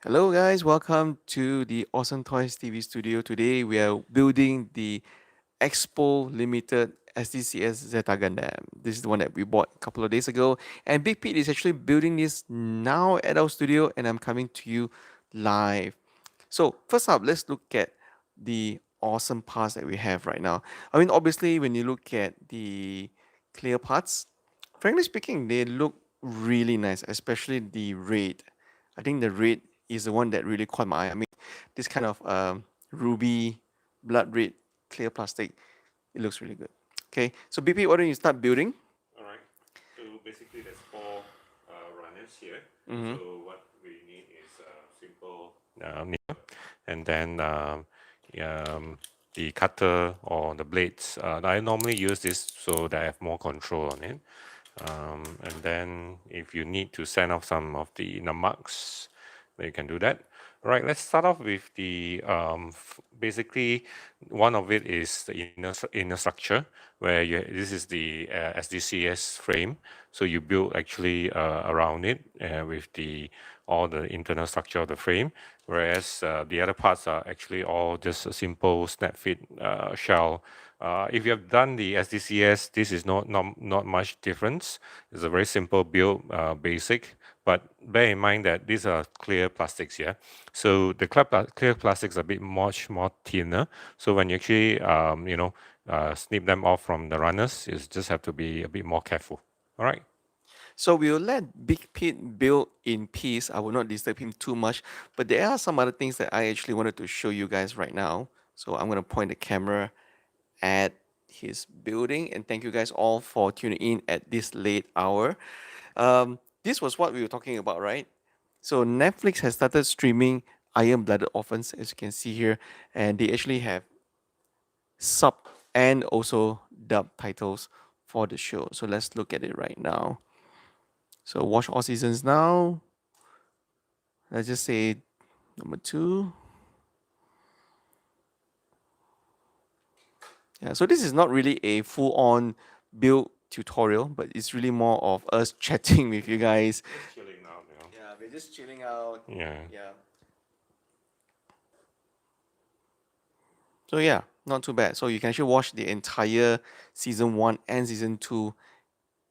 Hello, guys. Welcome to the Awesome Toys TV studio. Today, we are building the Expo Limited SDCS Zeta Gundam. This is the one that we bought a couple of days ago. And Big Pete is actually building this now at our studio, and I'm coming to you live. So, first up, let's look at the awesome parts that we have right now. I mean, obviously, when you look at the clear parts, frankly speaking, they look really nice, especially the red. I think the red is the one that really caught my eye. I mean, this kind of ruby, blood red, clear plastic, it looks really good. Okay, so BP, why don't you start building? All right. So basically, there's four runners here. Mm-hmm. So what we need is a simple nipple, and then the cutter or the blades. I normally use this so that I have more control on it. And then if you need to send off some of the marks, then you can do that. All right, let's start off with the basically one of it is the inner structure where this is the SDCS frame. So you build actually around it with the all the internal structure of the frame, whereas the other parts are actually all just a simple snap fit shell. If you have done the SDCS, this is not much difference. It's a very simple build, basic. But bear in mind that these are clear plastics, yeah. So the clear plastics are a bit much more thinner. So when you actually, snip them off from the runners, you just have to be a bit more careful. All right. So we'll let Big Pete build in peace. I will not disturb him too much, but there are some other things that I actually wanted to show you guys right now. So I'm going to point the camera at his building, and thank you guys all for tuning in at this late hour. This was what we were talking about, right? So Netflix has started streaming Iron Blooded Orphans, as you can see here, and they actually have sub and also dub titles for the show. So let's look at it right now. So watch all seasons now. Let's just say number 2. Yeah, so this is not really a full-on build tutorial, but it's really more of us chatting with you guys. Just chilling out, Yeah, we're just chilling out. Yeah. Yeah. So yeah, not too bad. So you can actually watch the entire season 1 and season 2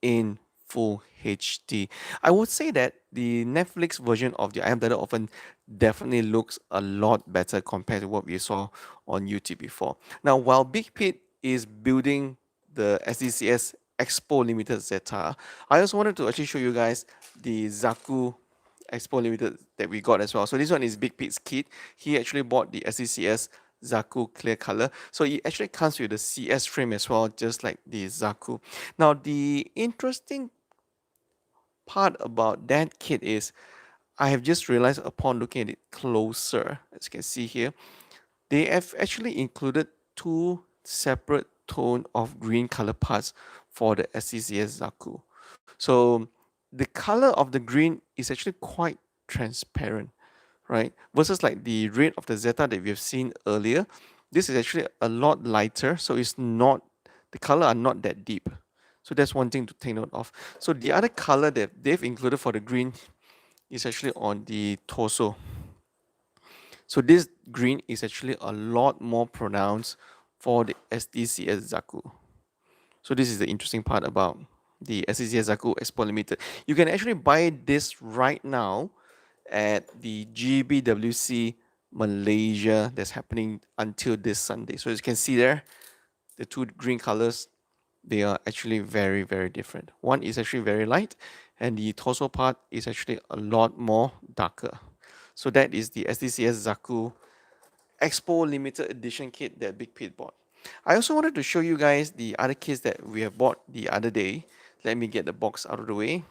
in full HD. I would say that the Netflix version of the I Am Better Often definitely looks a lot better compared to what we saw on YouTube before. Now, while Big Pete is building the SDCS Expo Limited Zeta, I also wanted to actually show you guys the Zaku Expo Limited that we got as well. So this one is Big Pete's kit. He actually bought the SDCS Zaku clear color. So it actually comes with the CS frame as well, just like the Zaku. Now the interesting part about that kit is I have just realized upon looking at it closer, as you can see here, they have actually included two separate tone of green color parts for the SCCS Zaku. So the color of the green is actually quite transparent, right? Versus like the red of the Zeta that we have seen earlier, this is actually a lot lighter, so it's not, the color are not that deep. So that's one thing to take note of. So the other color that they've included for the green is actually on the torso. So this green is actually a lot more pronounced for the SDCS Zaku. So this is the interesting part about the SDCS Zaku Expo Limited. You can actually buy this right now at the GBWC Malaysia that's happening until this Sunday. So as you can see there, the two green colors, they are actually very, very different. One is actually very light, and the torso part is actually a lot more darker. So that is the SDCS Zaku Expo limited edition kit that Big Pete bought. I also wanted to show you guys the other kits that we have bought the other day. Let me get the box out of the way.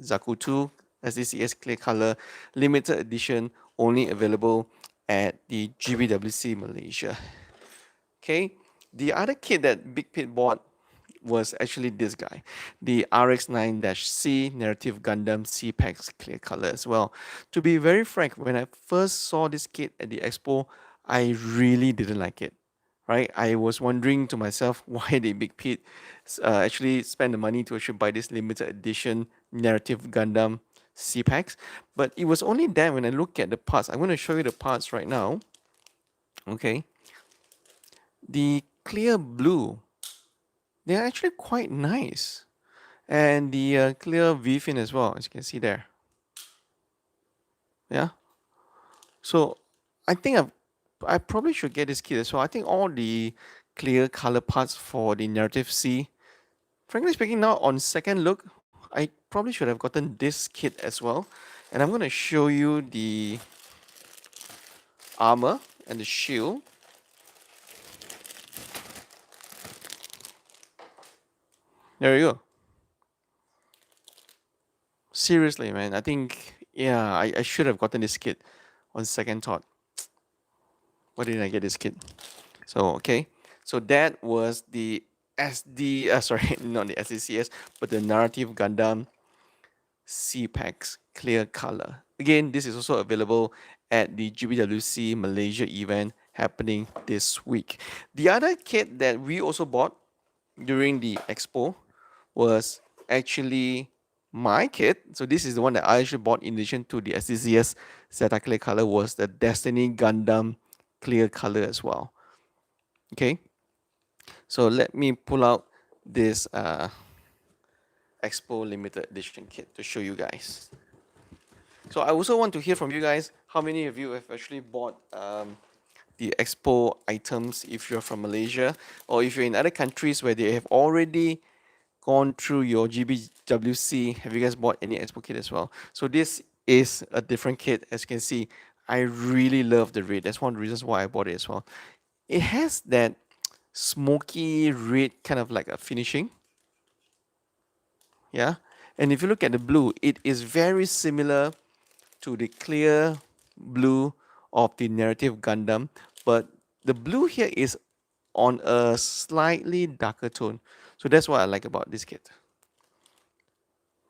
Zaku 2 SDCS clear color limited edition, only available at the GBWC Malaysia. Okay, the other kit that Big Pit bought was actually this guy, the RX-9-C Narrative Gundam C-Packs clear color as well. To be very frank, when I first saw this kit at the expo, I really didn't like it. Right, I was wondering to myself why did Big Pete actually spend the money to actually buy this limited edition Narrative Gundam C-packs, but it was only then when I look at the parts. I'm going to show you the parts right now. Okay, the clear blue, they're actually quite nice, and the clear V-fin as well, as you can see there. Yeah, so I think I probably should get this kit as well. I think all the clear color parts for the narrative C, frankly speaking, now on second look, I probably should have gotten this kit as well. And I'm going to show you the armor and the shield. There you go. Seriously, man. I think, yeah, I should have gotten this kit on second thought. Why didn't I get this kit? So, okay. So that was the sorry, not the SDCS, but the Narrative Gundam C-Packs Clear Color. Again, this is also available at the GBWC Malaysia event happening this week. The other kit that we also bought during the expo was actually my kit. So this is the one that I actually bought in addition to the SDCS Zeta Clear Color, was the Destiny Gundam Clear Color as well. Okay, so let me pull out this Expo limited edition kit to show you guys. So I also want to hear from you guys how many of you have actually bought the Expo items if you're from Malaysia, or if you're in other countries where they have already gone through your GBWC. Have you guys bought any Expo kit as well? So this is a different kit. As you can see, I really love the red. That's one of the reasons why I bought it as well. It has that smoky red kind of like a finishing. Yeah. And if you look at the blue, it is very similar to the clear blue of the narrative Gundam, but the blue here is on a slightly darker tone. So that's what I like about this kit,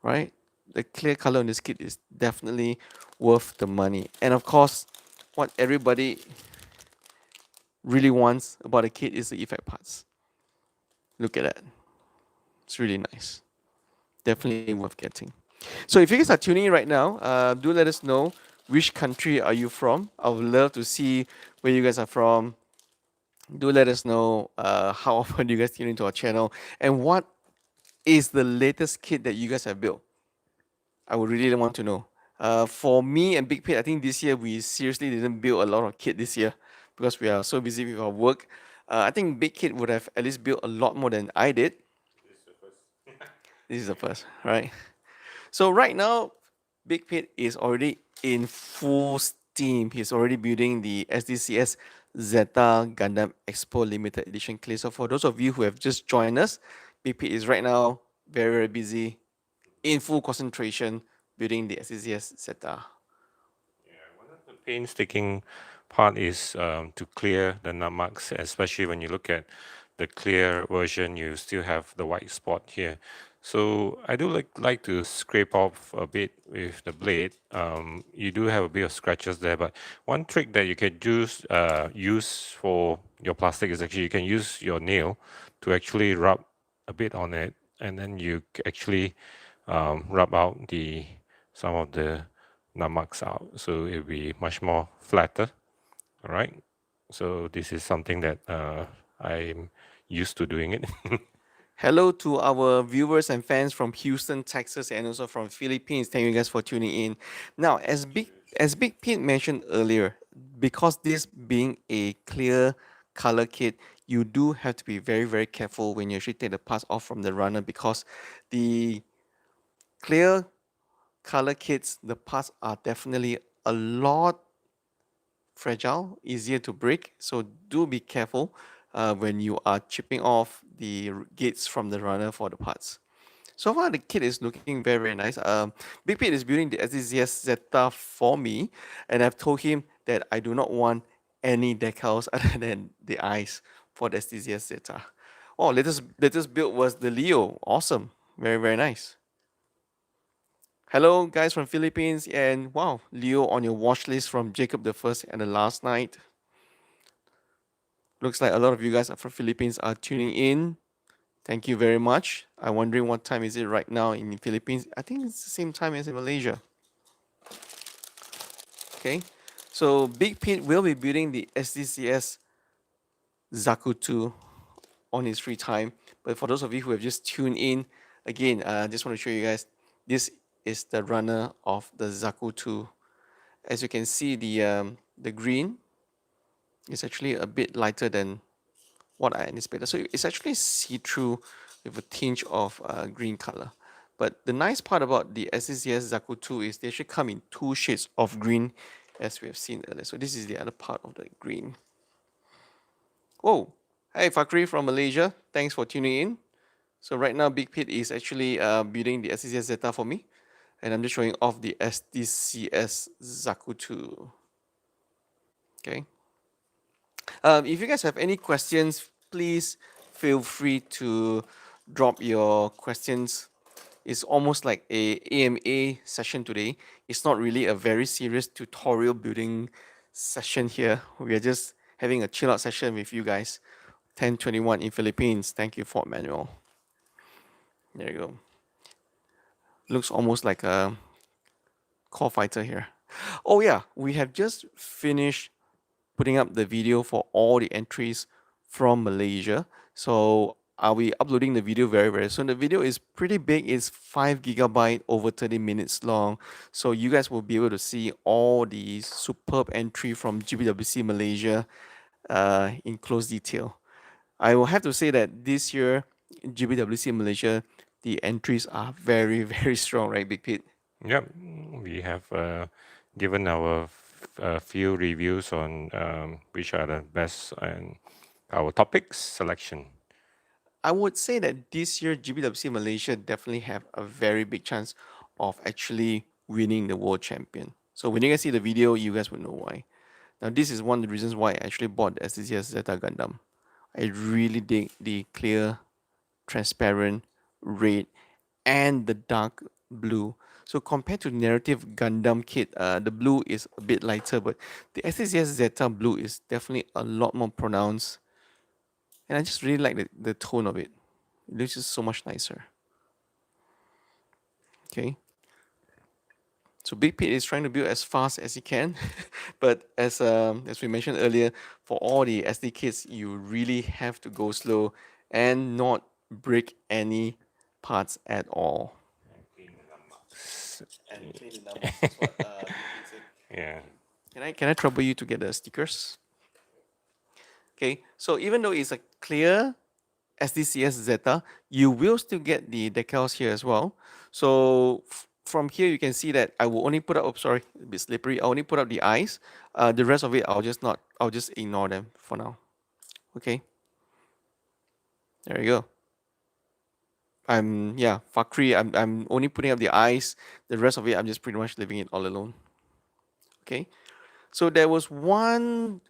right? The clear color on this kit is definitely worth the money. And of course, what everybody really wants about a kit is the effect parts. Look at that. It's really nice. Definitely worth getting. So if you guys are tuning in right now, do let us know which country are you from. I would love to see where you guys are from. Do let us know how often you guys tune into our channel and what is the latest kit that you guys have built. I would really want to know. For me and Big Pit, I think this year we seriously didn't build a lot of kit this year because we are so busy with our work. I think Big Kit would have at least built a lot more than I did. This is the first, right? So right now, Big Pit is already in full steam. He's already building the SDCS Zeta Gundam Expo Limited Edition clay. So for those of you who have just joined us, Big Pit is right now very, very busy, in full concentration, building the SDCS Zeta. One of the painstaking part is to clear the nummarks, especially when you look at the clear version, you still have the white spot here. So I do like to scrape off a bit with the blade. You do have a bit of scratches there, but one trick that you can use for your plastic is actually you can use your nail to actually rub a bit on it, and then you actually rub out some of the nummarks out, so it'll be much more flatter. All right. So this is something that I'm used to doing it. Hello to our viewers and fans from Houston, Texas, and also from Philippines. Thank you guys for tuning in. Now, as Big Pete mentioned earlier, because this being a clear color kit, you do have to be very, very careful when you actually take the parts off from the runner, because the clear color kits, the parts are definitely a lot fragile, easier to break. So do be careful when you are chipping off the gates from the runner for the parts. So far, the kit is looking very, very nice. Big Pete is building the SDCS Zeta for me, and I've told him that I do not want any decals other than the eyes for the SDCS Zeta. Oh, latest build was the Leo. Awesome. Very, very nice. Hello, guys from Philippines, and wow, Leo on your watch list from Jacob the First and the Last Night. Looks like a lot of you guys from Philippines are tuning in. Thank you very much. I'm wondering what time is it right now in the Philippines. I think it's the same time as in Malaysia. Okay, so Big Pete will be building the SDCS Zakutu on his free time. But for those of you who have just tuned in, again, I just want to show you guys, this is the runner of the Zakutu. As you can see, the green is actually a bit lighter than what I anticipated. So it's actually see-through with a tinge of green color. But the nice part about the SDCS Zakutu is they actually come in two shades of green, as we have seen earlier. So this is the other part of the green. Whoa! Hey, Fakri from Malaysia. Thanks for tuning in. So right now, Big Pit is actually building the SDCS Zeta for me. And I'm just showing off the SDCS Zakutu. Okay. If you guys have any questions, please feel free to drop your questions. It's almost like a AMA session today. It's not really a very serious tutorial building session here. We are just having a chill out session with you guys. 1021 in Philippines. Thank you, Fort Manuel. There you go. Looks almost like a core fighter here. Oh yeah, we have just finished putting up the video for all the entries from Malaysia. So I'll be uploading the video very, very soon. The video is pretty big. It's 5 GB over 30 minutes long. So you guys will be able to see all the superb entry from GBWC Malaysia in close detail. I will have to say that this year, GBWC Malaysia, the entries are very, very strong, right, Big Pete? Yep, we have given our few reviews on which are the best and our topics selection. I would say that this year GBWC Malaysia definitely have a very big chance of actually winning the world champion. So when you guys see the video, you guys will know why. Now this is one of the reasons why I actually bought the SDCS Zeta Gundam. I really dig the clear, transparent red and the dark blue. So compared to narrative Gundam kit, the blue is a bit lighter, but the SDCS Zeta blue is definitely a lot more pronounced. And I just really like the tone of it. It looks just so much nicer. Okay. So Big Pete is trying to build as fast as he can, but as we mentioned earlier, for all the SD kits, you really have to go slow and not break any parts at all. And clean the numbers. That's what Big Pete said. Yeah. Can I trouble you to get the stickers? Okay. So even though it's a clear SDCS Zeta, you will still get the decals here as well. So from here, you can see that I will only put up, oh, sorry, a bit slippery. I only put up the eyes. The rest of it, I'll just ignore them for now. Okay. There you go. Yeah, Fakri, I'm only putting up the eyes. The rest of it, I'm just pretty much leaving it all alone. Okay. So there was one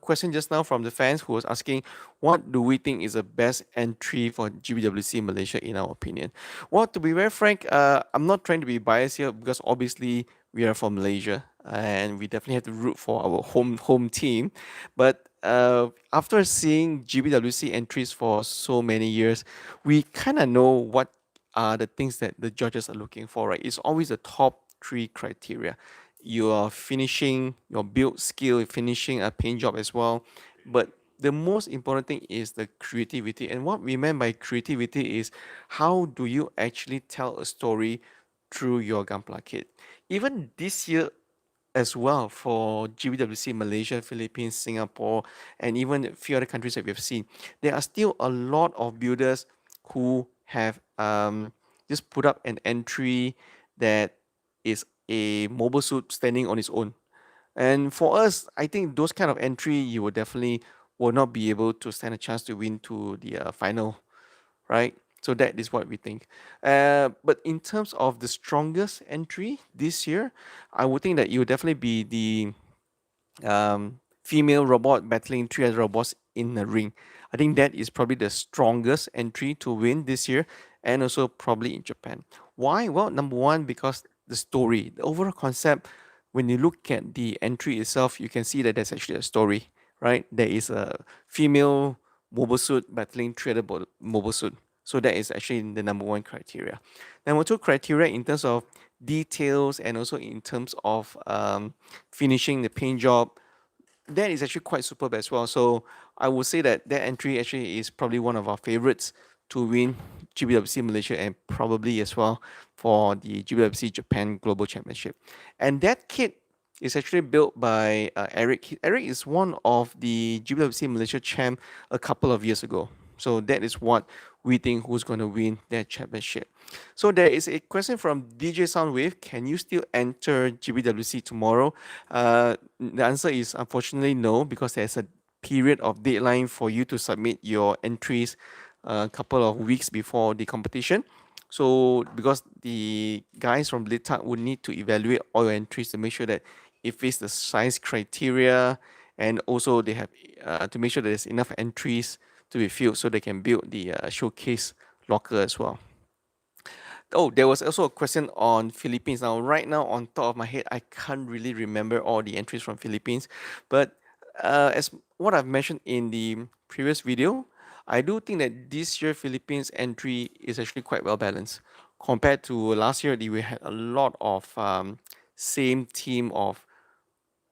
question just now from the fans who was asking, what do we think is the best entry for GBWC Malaysia in our opinion? Well, to be very frank, I'm not trying to be biased here because obviously we are from Malaysia and we definitely have to root for our home team. But after seeing GBWC entries for so many years, we kind of know what are the things that the judges are looking for, right? It's always the top three criteria. You are finishing your build skill, finishing a paint job as well. But the most important thing is the creativity. And what we meant by creativity is how do you actually tell a story through your gunpla kit. Even this year as well for GBWC Malaysia, Philippines, Singapore, and even a few other countries that we have seen, there are still a lot of builders who have just put up an entry that is a mobile suit standing on its own. And for us, I think those kind of entry, you will definitely will not be able to stand a chance to win to the final, right? So that is what we think. But in terms of the strongest entry this year, I would think that it would definitely be the female robot battling three other robots in the ring. I think that is probably the strongest entry to win this year, and also probably in Japan. Why? Well, number one, because the story, the overall concept, when you look at the entry itself, you can see that there's actually a story, right? There is a female mobile suit battling three other mobile suit. So that is actually the number one criteria. Number two criteria in terms of details and also in terms of finishing the paint job, that is actually quite superb as well. So I would say that that entry actually is probably one of our favorites to win GBWC Malaysia and probably as well for the GBWC Japan Global Championship. And that kit is actually built by Eric. Eric is one of the GBWC Malaysia champ a couple of years ago. So that is what we think who's going to win that championship. So there is a question from DJ Soundwave. Can you still enter GBWC tomorrow? The answer is unfortunately no, because there's a period of deadline for you to submit your entries a couple of weeks before the competition. So because the guys from Blitzart would need to evaluate all your entries to make sure that it fits the size criteria, and also they have to make sure that there's enough entries to be filled so they can build the showcase locker as well. Oh, there was also a question on Philippines. Now, right now, on top of my head, I can't really remember all the entries from Philippines, but as what I've mentioned in the previous video, I do think that this year Philippines entry is actually quite well balanced compared to last year. We had a lot of same team of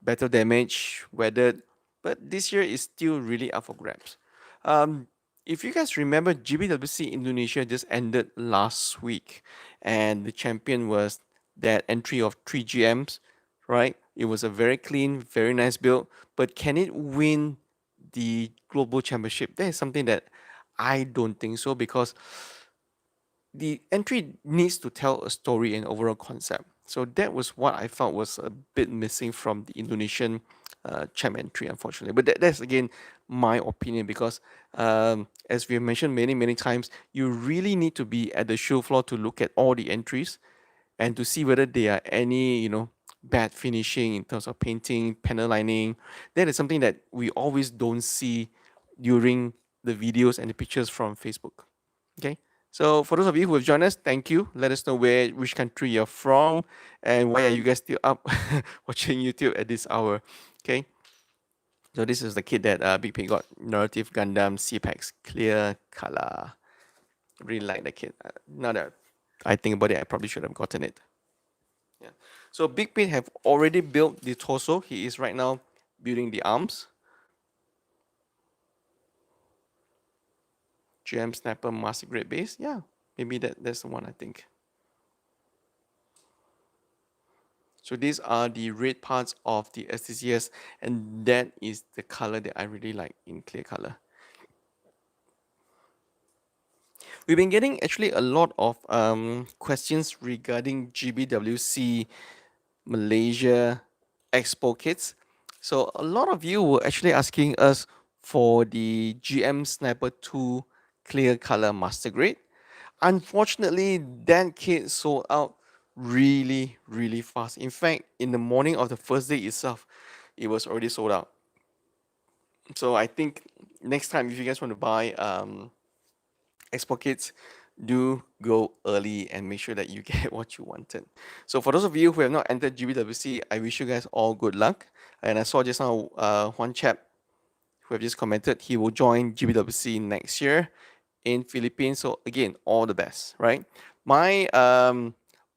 battle damage, weathered, but this year is still really up for grabs. Um, if you guys remember, GBWC Indonesia just ended last week, and the champion was that entry of 3 GMs, right? It was a very clean, very nice build, but can it win the global championship? That is something that I don't think so, because the entry needs to tell a story and overall concept. So that was what I felt was a bit missing from the Indonesian champ entry, unfortunately. But that's again my opinion, because as we have mentioned many times, you really need to be at the show floor to look at all the entries and to see whether there are any, bad finishing in terms of painting, panel lining. That is something that we always don't see during the videos and the pictures from Facebook. Okay. So for those of you who have joined us, thank you. Let us know which country you're from, and why are you guys still up watching YouTube at this hour. Okay. So this is the kit that Big Pig got. Narrative Gundam CPAX clear color. Really like the kit. Now that I think about it, I probably should have gotten it. Yeah. So Big Pig have already built the torso. He is right now building the arms. Gem Sniper Master Grade base. Yeah, maybe that's the one, I think. So these are the red parts of the SDCS, and that is the color that I really like in clear color. We've been getting actually a lot of questions regarding GBWC Malaysia Expo kits. So a lot of you were actually asking us for the GM Sniper 2 clear color master grade. Unfortunately, that kit sold out really fast. In fact, in the morning of the first day itself, it was already sold out. So I think next time, if you guys want to buy Expo kits, do go early and make sure that you get what you wanted. So for those of you who have not entered GBWC, I wish you guys all good luck. And I saw just now one chap who have just commented he will join GBWC next year in Philippines. So again, all the best, right? My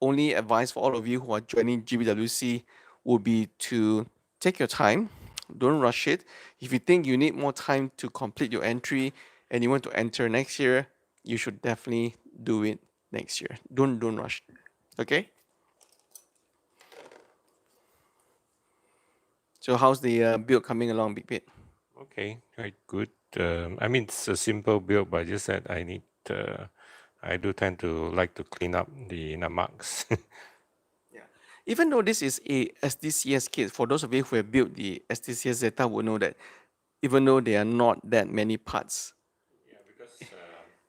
only advice for all of you who are joining GBWC would be to take your time, don't rush it. If you think you need more time to complete your entry and you want to enter next year, you should definitely do it next year. Don't rush. Okay. So how's the build coming along, Big Pit? Okay, quite good. I mean, it's a simple build, but just that I do tend to like to clean up the marks. Yeah. Even though this is a SDCS kit, for those of you who have built the SDCS Zeta will know that even though there are not that many parts. Yeah, because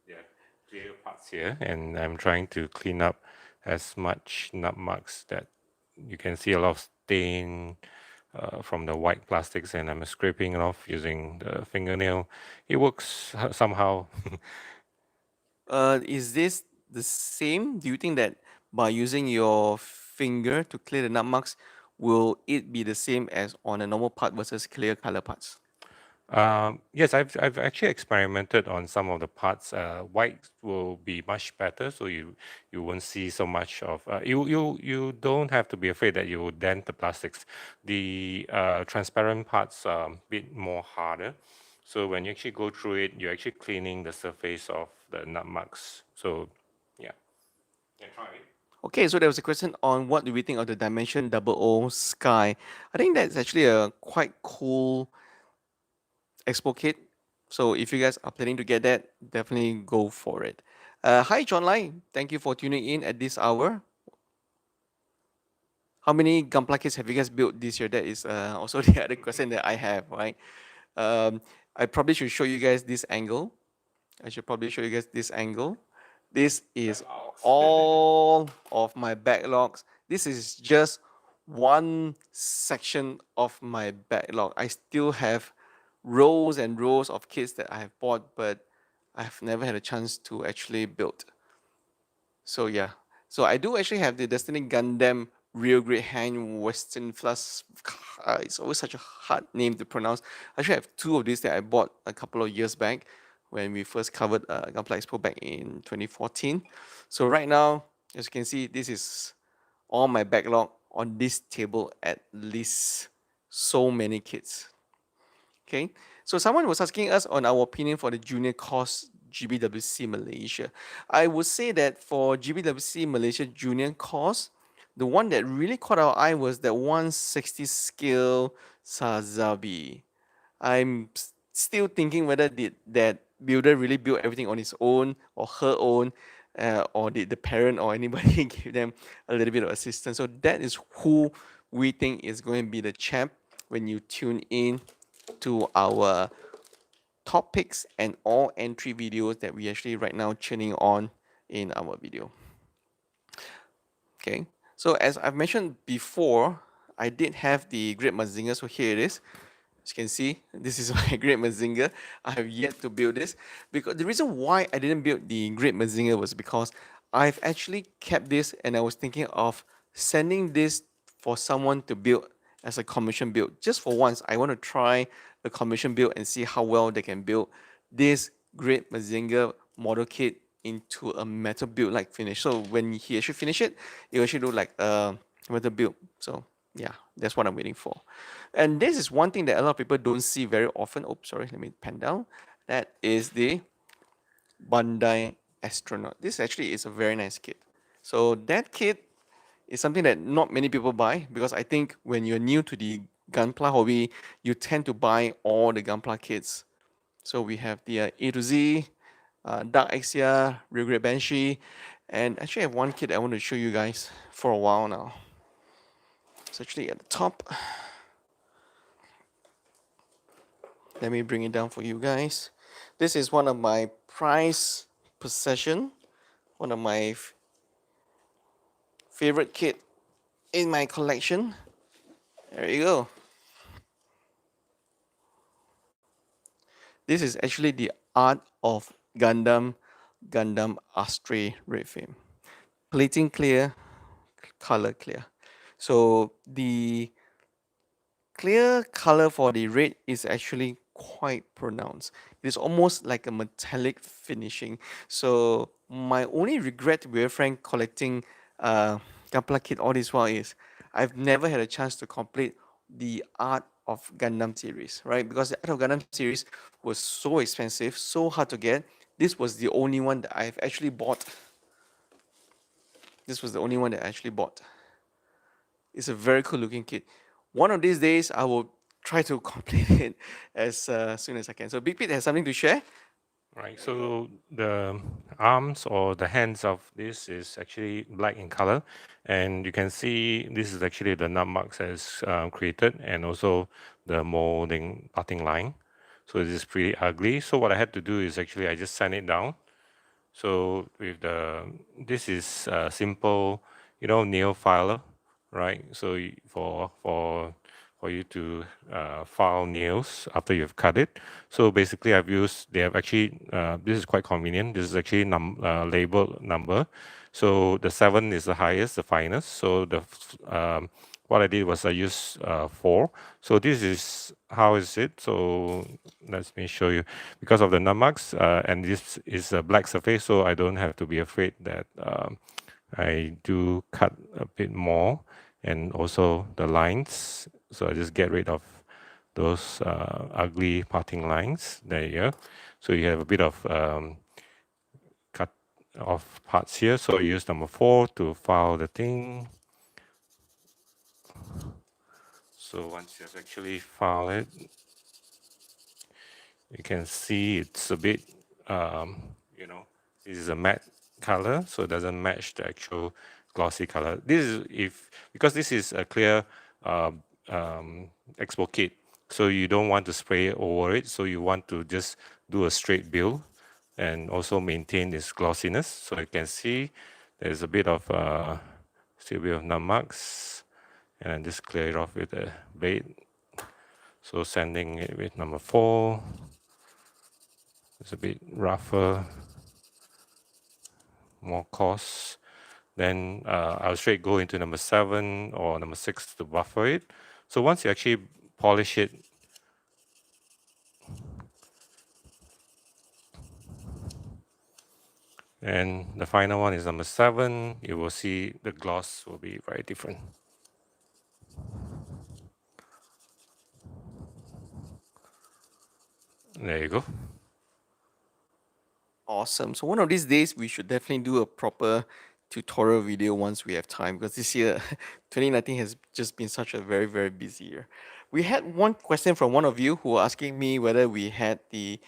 there are clear parts here, and I'm trying to clean up as much nut marks that you can see a lot of stain from the white plastics, and I'm scraping it off using the fingernail. It works somehow. Is this the same? Do you think that by using your finger to clear the nut marks, will it be the same as on a normal part versus clear color parts? Yes, I've actually experimented on some of the parts. White will be much better, so you won't see so much of you don't have to be afraid that you will dent the plastics. The transparent parts are a bit more harder. So when you actually go through it, you're actually cleaning the surface of the nut marks. So yeah, yeah, try it. Okay, so there was a question on what do we think of the Dimension Double O Sky. I think that's actually a quite cool Expo kit. So if you guys are planning to get that, definitely go for it. Hi, John Lai. Thank you for tuning in at this hour. How many Gunpla kits have you guys built this year? That is also the other question that I have, right? Um, I probably should show you guys this angle. I should probably show you guys this angle. This is Backlogs. all of my backlogs. This is just one section of my backlog. I still have rows and rows of kits that I have bought, but I've never had a chance to actually build. So yeah, so I do actually have the Destiny Gundam Real Great Hand Western Plus. It's always such a hard name to pronounce. I actually have two of these that I bought a couple of years back when we first covered Gunpla Expo back in 2014. So right now, as you can see, this is all my backlog on this table, at least so many kits. Okay, so someone was asking us on our opinion for the junior course GBWC Malaysia. I would say that for GBWC Malaysia junior course, the one that really caught our eye was that 160 scale Sazabi. Still thinking whether did that builder really build everything on his own or her own, or did the parent or anybody give them a little bit of assistance. So that is who we think is going to be the champ when you tune in to our top picks and all entry videos that we actually right now tuning on in our video. Okay, so as I've mentioned before, I did have the Great Mazinger, so here it is. As you can see, this is my Great Mazinger. I have yet to build this because the reason why I didn't build the Great Mazinger was because I've actually kept this and I was thinking of sending this for someone to build as a commission build. Just for once, I want to try a commission build and see how well they can build this Great Mazinger model kit into a metal build like finish. So when he actually finish it, it will actually look like a metal build. So yeah, that's what I'm waiting for. And this is one thing that a lot of people don't see very often. Oops, sorry, let me pen down. That is the Bandai Astronaut. This actually is a very nice kit. So that kit is something that not many people buy because I think when you're new to the Gunpla hobby, you tend to buy all the Gunpla kits. So we have the A to Z, Dark Exia, Real Great Banshee, and actually I have one kit I want to show you guys for a while now. It's actually at the top. Let me bring it down for you guys. This is one of my prized possession, one of my favorite kit in my collection. There you go. This is actually the art of Gundam Astray Red Flame. Plating clear, color clear. So the clear color for the red is actually quite pronounced. It is almost like a metallic finishing. So my only regret, to be very frank, collecting Gunpla kit all this while is I've never had a chance to complete the Art of Gundam series, right? Because the Art of Gundam series was so expensive, so hard to get. This was the only one that I've actually bought. This was the only one that I actually bought. It's a very cool looking kit. One of these days, I will try to complete it as soon as I can. So Big Pete has something to share. Right, so the arms or the hands of this is actually black in color, and you can see this is actually the nut marks as created, and also the molding parting line. So this is pretty ugly. So what I had to do is actually I just sand it down. So with this is a simple, nail filer, right? So for you to file nails after you've cut it. So basically, they have actually, this is quite convenient. This is actually labeled number. So the 7 is the highest, the finest. So the what I did was I used 4. So this is how is it. So let me show you. Because of the nummarks, and this is a black surface, so I don't have to be afraid that I do cut a bit more, and also the lines. So I just get rid of those ugly parting lines. There you go. So you have a bit of cut off parts here. So I use number 4 to file the thing. So once you've actually filed it, you can see it's a bit, you know, this is a matte color, so it doesn't match the actual glossy color. This is because this is a clear Expo kit, so you don't want to spray over it, so you want to just do a straight build and also maintain this glossiness. So you can see there's a bit of still a bit of nummarks, and I just clear it off with a blade. So sanding it with number 4. It's a bit rougher, more coarse. Then I'll straight go into number 7 or number 6 to buffer it. So once you actually polish it, and the final one is number 7, you will see the gloss will be very different. There you go. Awesome. So one of these days we should definitely do a proper tutorial video once we have time, because this year 2019 has just been such a very busy year. We had one question from one of you who were asking me whether we had the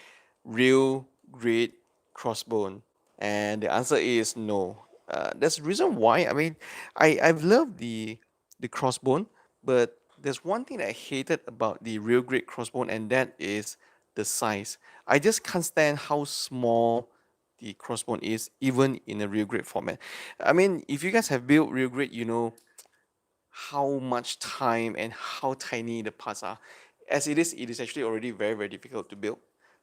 real grade crossbone, and the answer is no. There's a reason why. I mean, I've loved the crossbone, but there's one thing that I hated about the real grade crossbone, and that is the size. I just can't stand how small the crossbone is, even in a real grade format. I mean, if you guys have built real grade, you know how much time and how tiny the parts are. As it is actually already very difficult to build,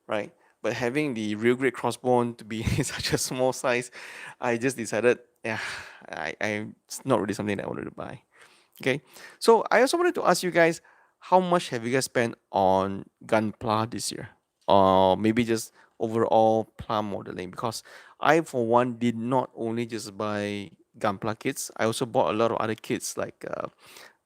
right? But having the real grade crossbone to be such a small size, I just decided, yeah, it's not really something that I wanted to buy. Okay, so I also wanted to ask you guys, how much have you guys spent on gunpla this year, or maybe just overall pla modeling? Because I, for one, did not only just buy gunpla kits. I also bought a lot of other kits like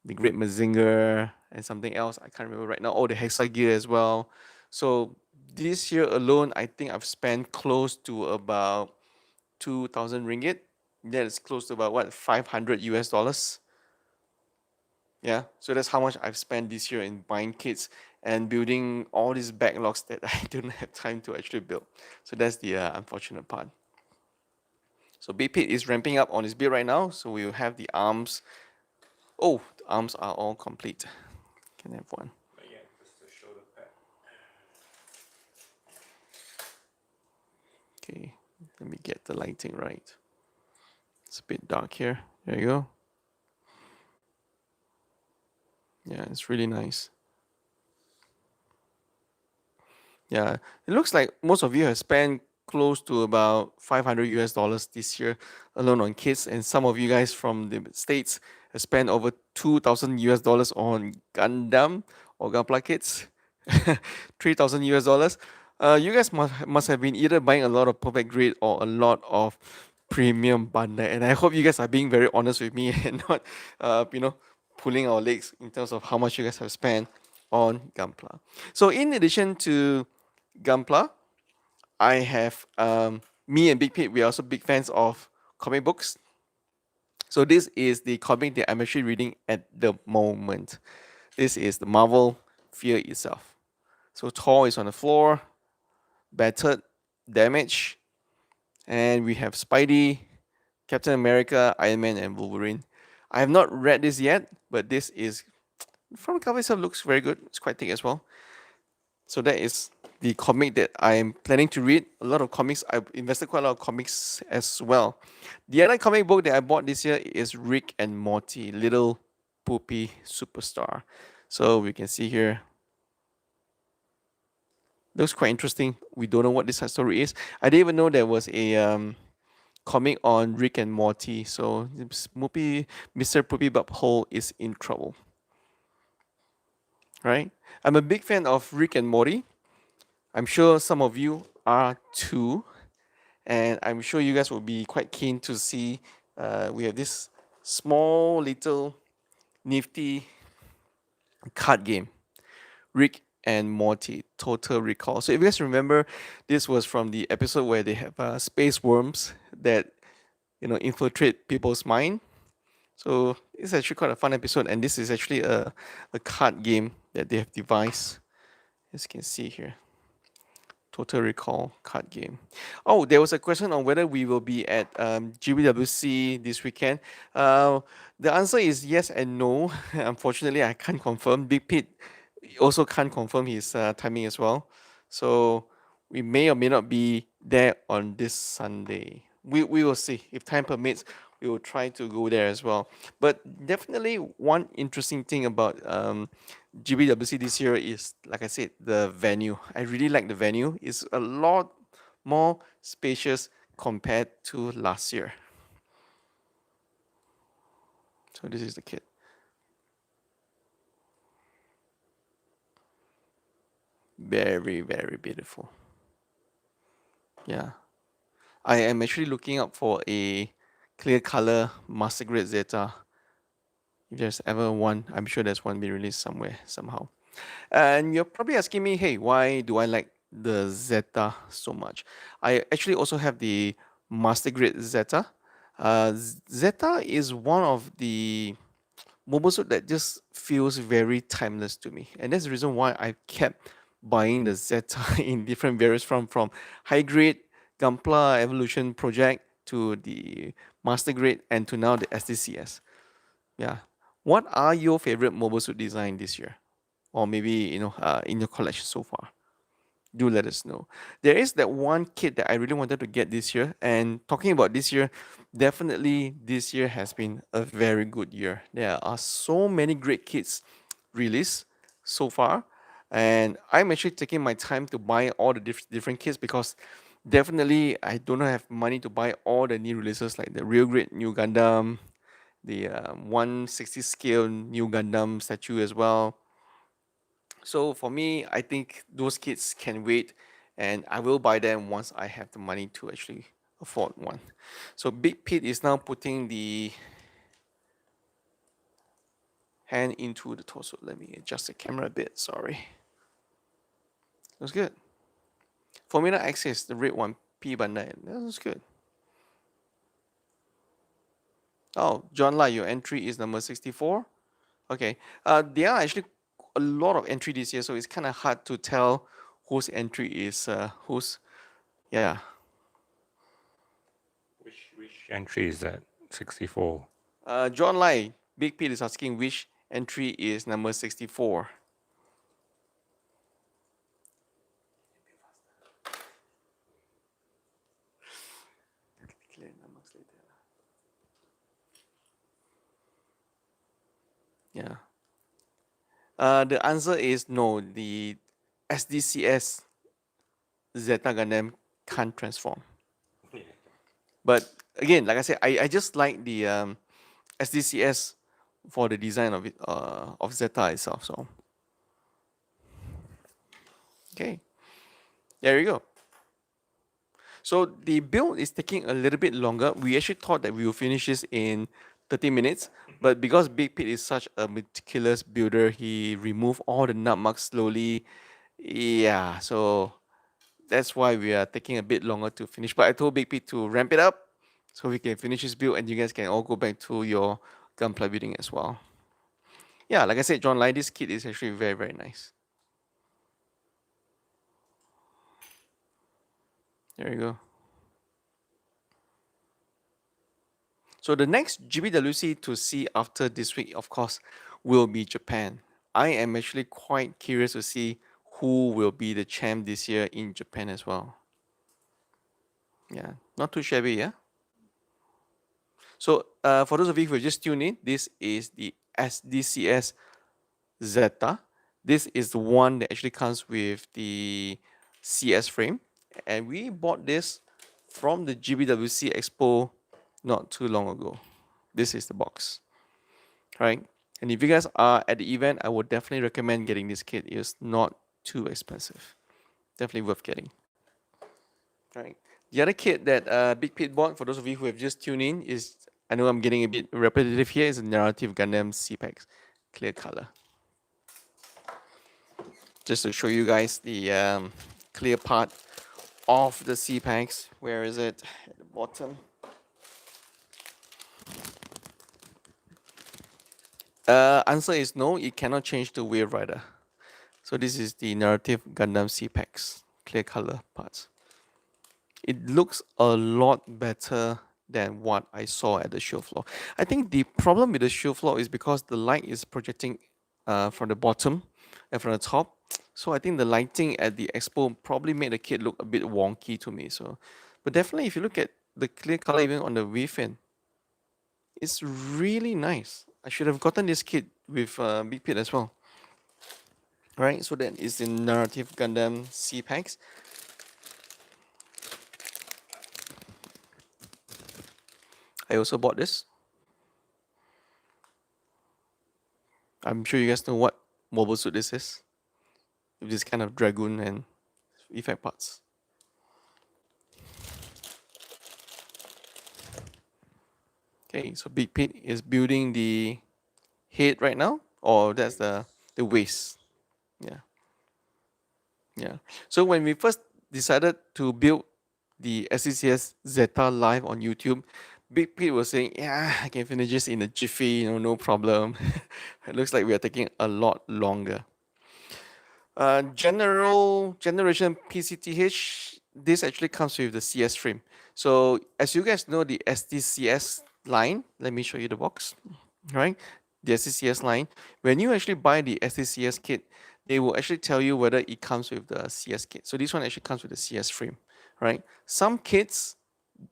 the Great Mazinger and something else. I can't remember right now. Oh, the Hexa gear as well. So this year alone, I think I've spent close to about 2,000 ringgit. That is close to about what, 500 US dollars. Yeah, so that's how much I've spent this year in buying kits and building all these backlogs that I don't have time to actually build. So that's the unfortunate part. So Big Pit is ramping up on his build right now. So we will have the arms. Oh, the arms are all complete. Can I have one? Okay, let me get the lighting right. It's a bit dark here. There you go. Yeah, it's really nice. Yeah, it looks like most of you have spent close to about 500 US dollars this year alone on kits, and some of you guys from the States have spent over 2,000 US dollars on Gundam or Gunpla kits, 3,000 US dollars. You guys must have been either buying a lot of perfect grade or a lot of premium bundle, and I hope you guys are being very honest with me and not, pulling our legs in terms of how much you guys have spent on Gunpla. So in addition to Gunpla, I have me and Big Pete. We are also big fans of comic books. So this is the comic that I'm actually reading at the moment. This is the Marvel Fear itself. So Thor is on the floor, battered, damaged, and we have Spidey, Captain America, Iron Man, and Wolverine. I have not read this yet, but this is from the cover itself looks very good. It's quite thick as well. So that is the comic that I'm planning to read. A lot of comics. I've invested quite a lot of comics as well. The other comic book that I bought this year is Rick and Morty, Little Poopy Superstar. So we can see here. Looks quite interesting. We don't know what this story is. I didn't even know there was a comic on Rick and Morty. So Mr. Poopy Butthole is in trouble, right? I'm a big fan of Rick and Morty. I'm sure some of you are too, and I'm sure you guys will be quite keen to see. We have this small little nifty card game, Rick and Morty Total Recall. So if you guys remember, this was from the episode where they have space worms that infiltrate people's mind. So it's actually quite a fun episode, and this is actually a card game that they have devised, as you can see here. Total Recall card game. Oh, there was a question on whether we will be at GBWC this weekend. Uh, the answer is yes and no. Unfortunately, I can't confirm. Big Pete also can't confirm his timing as well. So we may or may not be there on this Sunday. We will see. If time permits, we will try to go there as well. But definitely one interesting thing about GBWC this year is, like I said, the venue. I really like the venue. It's a lot more spacious compared to last year. So this is the kit. Very, very beautiful. Yeah. I am actually looking out for a clear color master grade Zeta. If there's ever one, I'm sure there's one being released somewhere, somehow. And you're probably asking me, hey, why do I like the Zeta so much? I actually also have the master grade Zeta. Zeta is one of the mobile suit that just feels very timeless to me, and that's the reason why I kept buying the Zeta in different variants from high grade gunpla evolution project to the master grade and to now the SDCS. Yeah, what are your favorite mobile suit design this year, or maybe in your collection so far? Do let us know. There is that one kit that I really wanted to get this year. And talking about this year, definitely this year has been a very good year. There are so many great kits released so far. And I'm actually taking my time to buy all the different kits because definitely I don't have money to buy all the new releases like the real great new Gundam, the 160 scale new Gundam statue as well. So for me, I think those kits can wait, and I will buy them once I have the money to actually afford one. So Big Pete is now putting the hand into the torso. Let me adjust the camera a bit. Sorry. That's good. Formula Access, the red one, P Bandai. That's good. Oh, John Lai, your entry is number 64. Okay. There are actually a lot of entry this year, so it's kind of hard to tell whose entry is whose. Yeah. Which entry is that? 64. John Lai, Big Pete is asking which entry is number 64. Yeah. The answer is no. The SDCS Zeta Gundam can't transform. But again, like I said, I just like the SDCS for the design of it of Zeta itself. So okay, there you go. So the build is taking a little bit longer. We actually thought that we will finish this in 30 minutes, but because Big Pete is such a meticulous builder, he removed all the nut marks slowly. Yeah, so that's why we are taking a bit longer to finish. But I told Big Pete to ramp it up so we can finish this build and you guys can all go back to your gunpla building as well. Yeah, like I said, John Lai, this kit is actually very, very nice. There you go. So the next GBWC to see after this week, of course, will be Japan. I am actually quite curious to see who will be the champ this year in Japan as well. Yeah, not too shabby, yeah? So for those of you who are just tuned in, this is the SDCS Zeta. This is the one that actually comes with the CS frame. And we bought this from the GBWC Expo not too long ago. This is the box, right? And if you guys are at the event, I would definitely recommend getting this kit. It's not too expensive. Definitely worth getting. Right. The other kit that Big Pete bought, for those of you who have just tuned in, is, I know I'm getting a bit repetitive here, is a Narrative Gundam C-Packs, clear color. Just to show you guys the clear part of the C-Packs. Where is it? At the bottom. Answer is no, it cannot change to Wave Rider. So this is the Narrative Gundam C-Packs, clear color parts. It looks a lot better than what I saw at the show floor. I think the problem with the show floor is because the light is projecting from the bottom and from the top. So I think the lighting at the expo probably made the kit look a bit wonky to me. So, but definitely if you look at the clear color even on the wave fin, it's really nice. I should have gotten this kit with Big Pit as well. Right, so that is the Narrative Gundam C packs. I also bought this. I'm sure you guys know what mobile suit this is. With this kind of dragoon and effect parts. Okay, so Big Pete is building the head right now, or that's the waist. Yeah, yeah. So when we first decided to build the SDCS Zeta live on YouTube, Big Pete was saying, "Yeah, I can finish this in a jiffy, no problem." It looks like we are taking a lot longer. Generation PCTH, this actually comes with the CS frame. So as you guys know, the SDCS line, let me show you the box, right? The SDCS line, when you actually buy the SDCS kit, they will actually tell you whether it comes with the CS kit. So this one actually comes with the CS frame, right? Some kits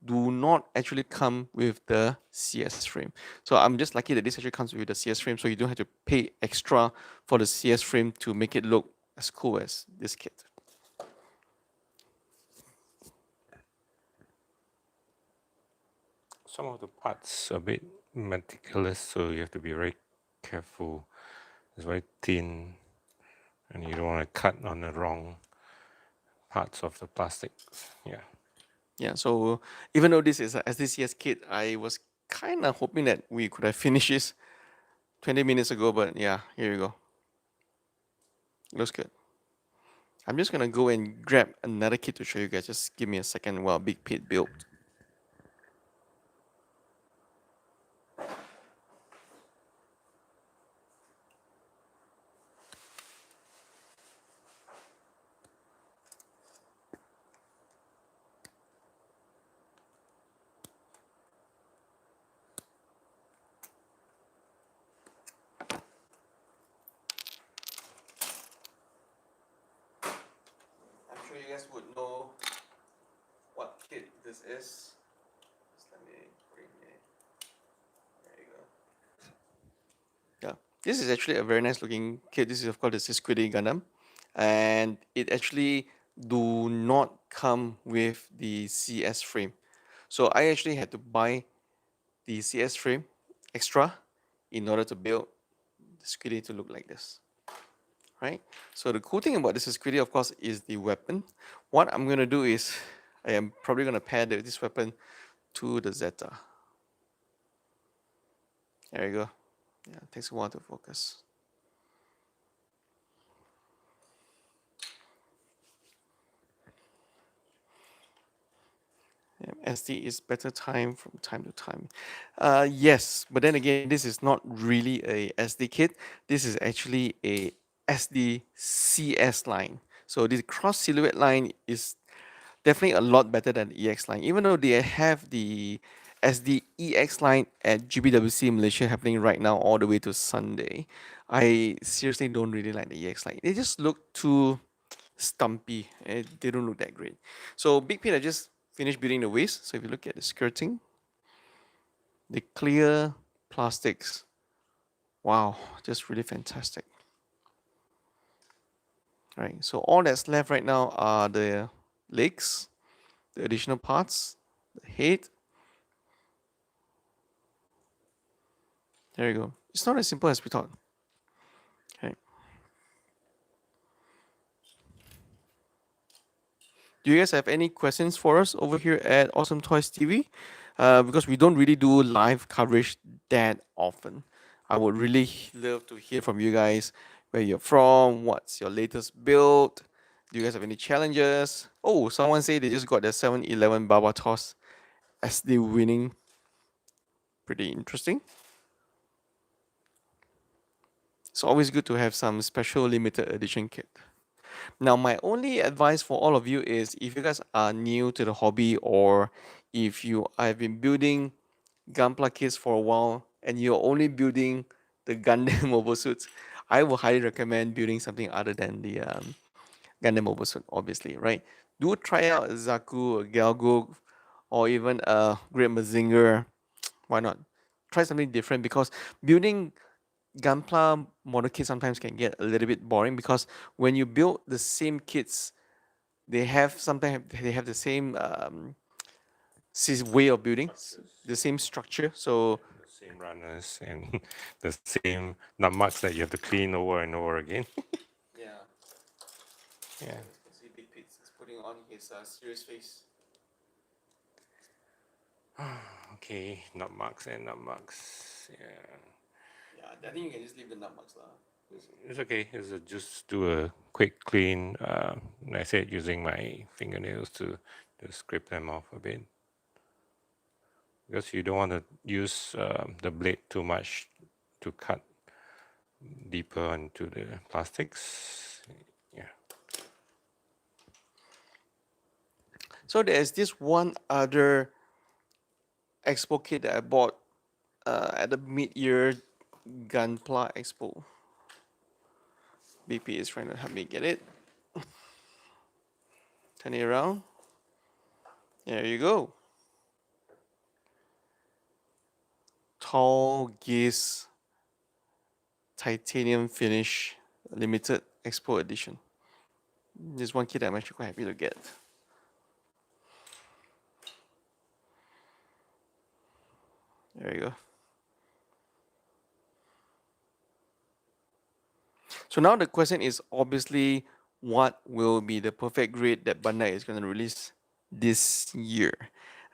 do not actually come with the CS frame. So I'm just lucky that this actually comes with the CS frame, so you don't have to pay extra for the CS frame to make it look as cool as this kit. Some of the parts a bit meticulous, so you have to be very careful. It's very thin, and you don't want to cut on the wrong parts of the plastic. Yeah. Yeah, so even though this is a SDCS kit, I was kind of hoping that we could have finished this 20 minutes ago, but yeah, here you go. Looks good. I'm just gonna go and grab another kit to show you guys. Just give me a second while Big Pete built. I'm sure you guys would know what kit this is. Just let me bring it. There you go. Yeah, this is actually a very nice looking kit. This is of course the Squiddy Gundam, and it actually do not come with the CS frame. So I actually had to buy the CS frame extra in order to build the Squiddy to look like this. Right? So the cool thing about this Squiddy, of course, is the weapon. What I'm going to do is I am probably going to pair this weapon to the Zeta. There you go. Yeah, it takes a while to focus. SD is better time from time to time. Yes, but then again, this is not really a SD kit. This is actually a SDCS line. So this cross silhouette line is definitely a lot better than the EX line. Even though they have the SDEX line at GBWC Malaysia happening right now all the way to Sunday, I seriously don't really like the EX line. They just look too stumpy. They don't look that great. So Big Pin, I just finished building the waist. So if you look at the skirting, the clear plastics, wow, just really fantastic. Right. So all that's left right now are the legs, the additional parts, the head. There you go. It's not as simple as we thought. Okay. Do you guys have any questions for us over here at Awesome Toys TV? Because we don't really do live coverage that often. I would really love to hear from you guys where you're from, what's your latest build. Do you guys have any challenges? Oh, someone say they just got their 7-Eleven Baba Toss as the winning. Pretty interesting. It's always good to have some special limited edition kit. Now, my only advice for all of you is if you guys are new to the hobby or if you have been building gunpla kits for a while and you're only building the Gundam mobile suits, I will highly recommend building something other than the Gundam mobile suit, obviously, right? Do try out Zaku, or Galgo, or even a Great Mazinger. Why not? Try something different because building gunpla model kits sometimes can get a little bit boring because when you build the same kits, they have sometimes they have the same way of building, Structures. the same structure. So The same runners and the same nut that you have to clean over and over again. yeah, Yeah. you can see Big Pete is putting on his serious face. Okay, nut and nut. Yeah. Yeah, I think you can just leave the nut marks lah. It's okay. It's just do a quick clean. I said using my fingernails to scrape them off a bit because you don't want to use the blade too much to cut deeper into the plastics. Yeah. So there's this one other Expo kit that I bought at the mid-year Gunpla Expo. BP is trying to help me get it. Turn it around. There you go. Tall Geese Titanium Finish Limited Expo Edition. This one kit I'm actually quite happy to get. There you go. So now the question is obviously what will be the perfect grade that Bandai is going to release this year?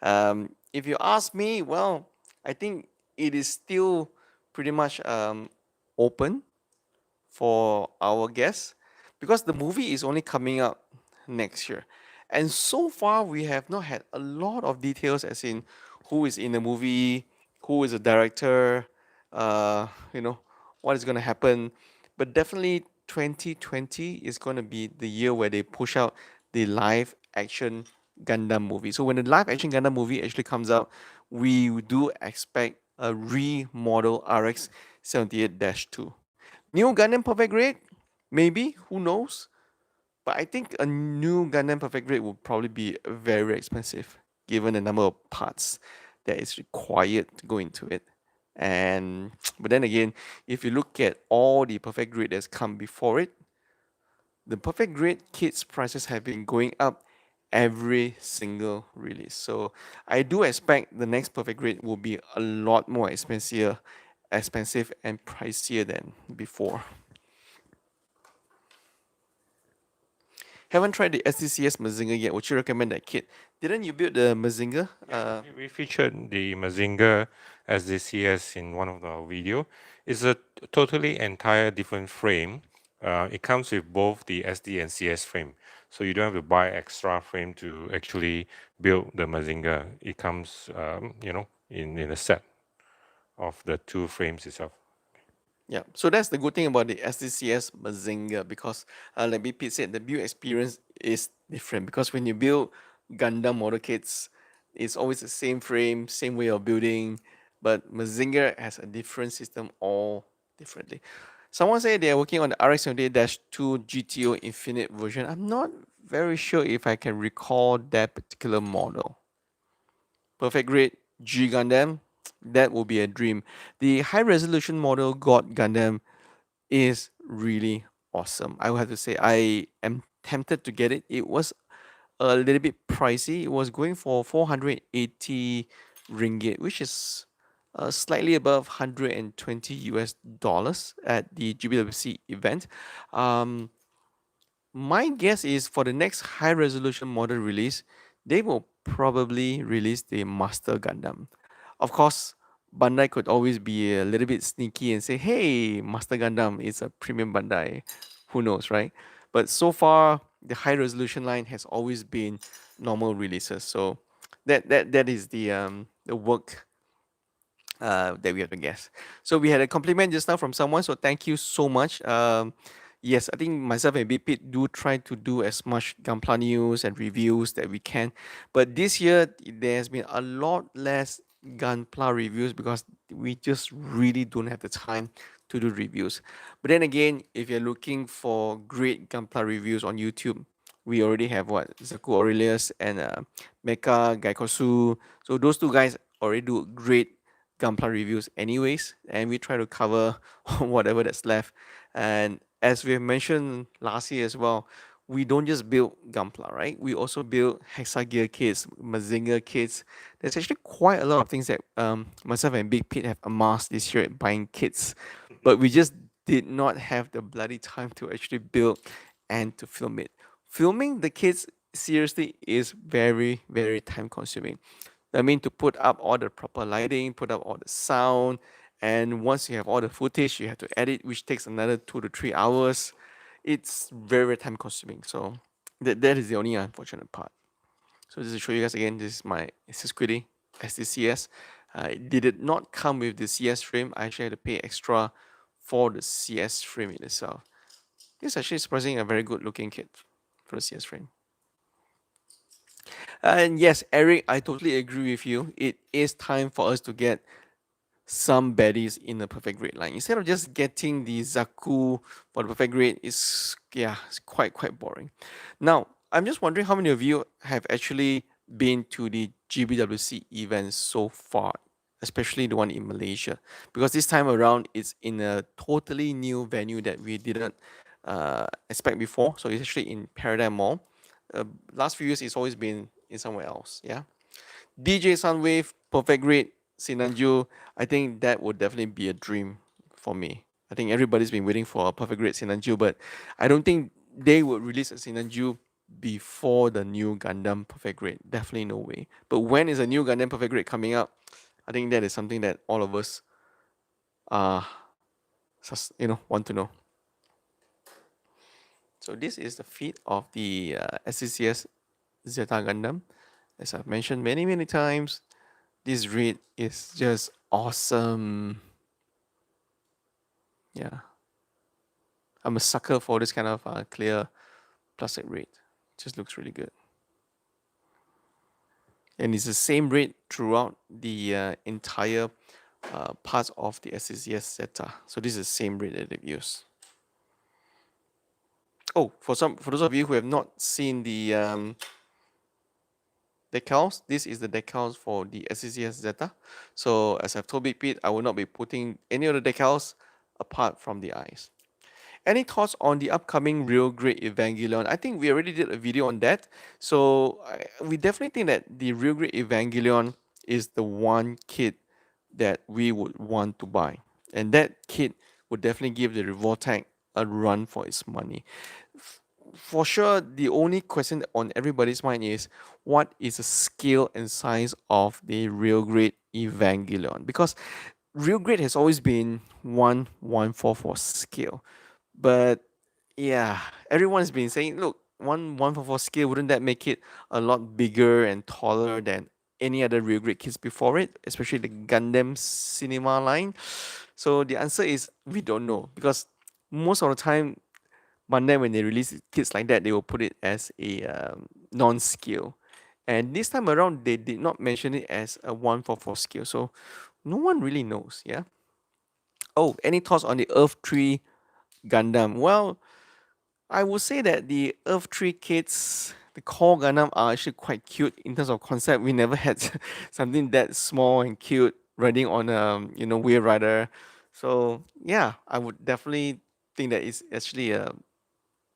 If you ask me, well, I think it is still pretty much open for our guests because the movie is only coming out next year. And so far, we have not had a lot of details, as in who is in the movie, who is the director, you know, what is going to happen. But definitely, 2020 is going to be the year where they push out the live action Gundam movie. So when the live action Gundam movie actually comes out, we do expect a remodel RX 78-2. New Gundam Perfect Grade? Maybe, who knows? But I think a new Gundam Perfect Grade will probably be very expensive given the number of parts that is required to go into it. And but then again, if you look at all the Perfect Grade that's come before it, the Perfect Grade kits prices have been going up every single release. So I do expect the next Perfect Grade will be a lot more expensive and pricier than before. Haven't tried the SDCS Mazinger yet. Would you recommend that kit? Didn't you build the Mazinger? Yeah, we featured the Mazinger SDCS in one of our video. It's a totally entire different frame. It comes with both the SD and CS frame, so you don't have to buy extra frame to actually build the Mazinger. It comes, in a set of the two frames itself. Yeah, so that's the good thing about the SDCS Mazinger because, like BP said, the build experience is different because when you build Gundam model kits, it's always the same frame, same way of building, but Mazinger has a different system all differently. Someone said they are working on the RX-78-2 GTO Infinite version. I'm not very sure if I can recall that particular model. Perfect grade G Gundam, that will be a dream. The high resolution model God Gundam is really awesome. I will have to say I am tempted to get it. It was a little bit pricey. It was going for 480 ringgit, which is slightly above 120 US dollars at the GBWC event. Um, my guess is for the next high resolution model release, they will probably release the Master Gundam. Of course, Bandai could always be a little bit sneaky and say, hey, Master Gundam is a premium Bandai. Who knows, right? But so far, the high resolution line has always been normal releases. So that is the work that we have to guess. So we had a compliment just now from someone, so thank you so much. Yes, I think myself and Big Pete do try to do as much Gunpla news and reviews that we can, but this year there has been a lot less Gunpla reviews because we just really don't have the time to do reviews. But then again, if you're looking for great Gunpla reviews on YouTube, we already have what Zaku Aurelius and Mecha Gaikosu. So those two guys already do great Gunpla reviews anyways, and we try to cover whatever that's left. And as we have mentioned last year as well, we don't just build Gunpla, right? We also build Hexagear kits, Mazinger kits. There's actually quite a lot of things that myself and Big Pete have amassed this year at buying kits, but we just did not have the bloody time to actually build and to film it. Filming the kits seriously is very, very time consuming. I mean, to put up all the proper lighting, put up all the sound, and once you have all the footage, you have to edit, which takes another 2 to 3 hours. It's very, very time consuming. So that is the only unfortunate part. So just to show you guys again, this is my Squiddy SDCS. It did not come with the CS frame. I actually had to pay extra for the CS frame in itself. This is actually surprisingly a very good looking kit for the CS frame. And yes, Eric, I totally agree with you. It is time for us to get some baddies in the perfect grade line. Instead of just getting the Zaku for the perfect grade, it's quite boring. Now, I'm just wondering how many of you have actually been to the GBWC events so far, especially the one in Malaysia, because this time around it's in a totally new venue that we didn't expect before. So it's actually in Paradigm Mall. Last few years it's always been in somewhere else. Yeah. DJ Sunwave, Perfect Grade, Sinanju, I think that would definitely be a dream for me. I think everybody's been waiting for a Perfect Grade Sinanju, but I don't think they would release a Sinanju before the new Gundam Perfect Grade. Definitely no way. But when is a new Gundam Perfect Grade coming up? I think that is something that all of us uh want to know. So this is the feed of the SCCS Zeta Gundam. As I've mentioned many times, this read is just awesome. Yeah, I'm a sucker for this kind of clear plastic read. Just looks really good, and it's the same read throughout the entire parts of the SCCS Zeta. So this is the same read that they've used. Oh, for those of you who have not seen the decals, this is the decals for the SCCS Zeta. So as I've told Big Pete, I will not be putting any of the decals apart from the eyes. Any thoughts on the upcoming real grade Evangelion? I think we already did a video on that. So we definitely think that the real grade Evangelion is the one kit that we would want to buy. And that kit would definitely give the Revoltech a run for its money. For sure, the only question on everybody's mind is what is the scale and size of the real grade Evangelion? Because real grade has always been 1/144 scale. But yeah, everyone's been saying, look, 1/144 scale, wouldn't that make it a lot bigger and taller than any other real grade kits before it, especially the Gundam cinema line? So the answer is we don't know, because most of the time Bandai, when they release kits like that, they will put it as a non-scale. And this time around, they did not mention it as a 1/4 scale. So no one really knows. Yeah. Oh, any thoughts on the Earth 3 Gundam? Well, I would say that the Earth 3 kits, the core Gundam, are actually quite cute in terms of concept. We never had something that small and cute riding on a Wheel Rider. So yeah, I would definitely think that it's actually a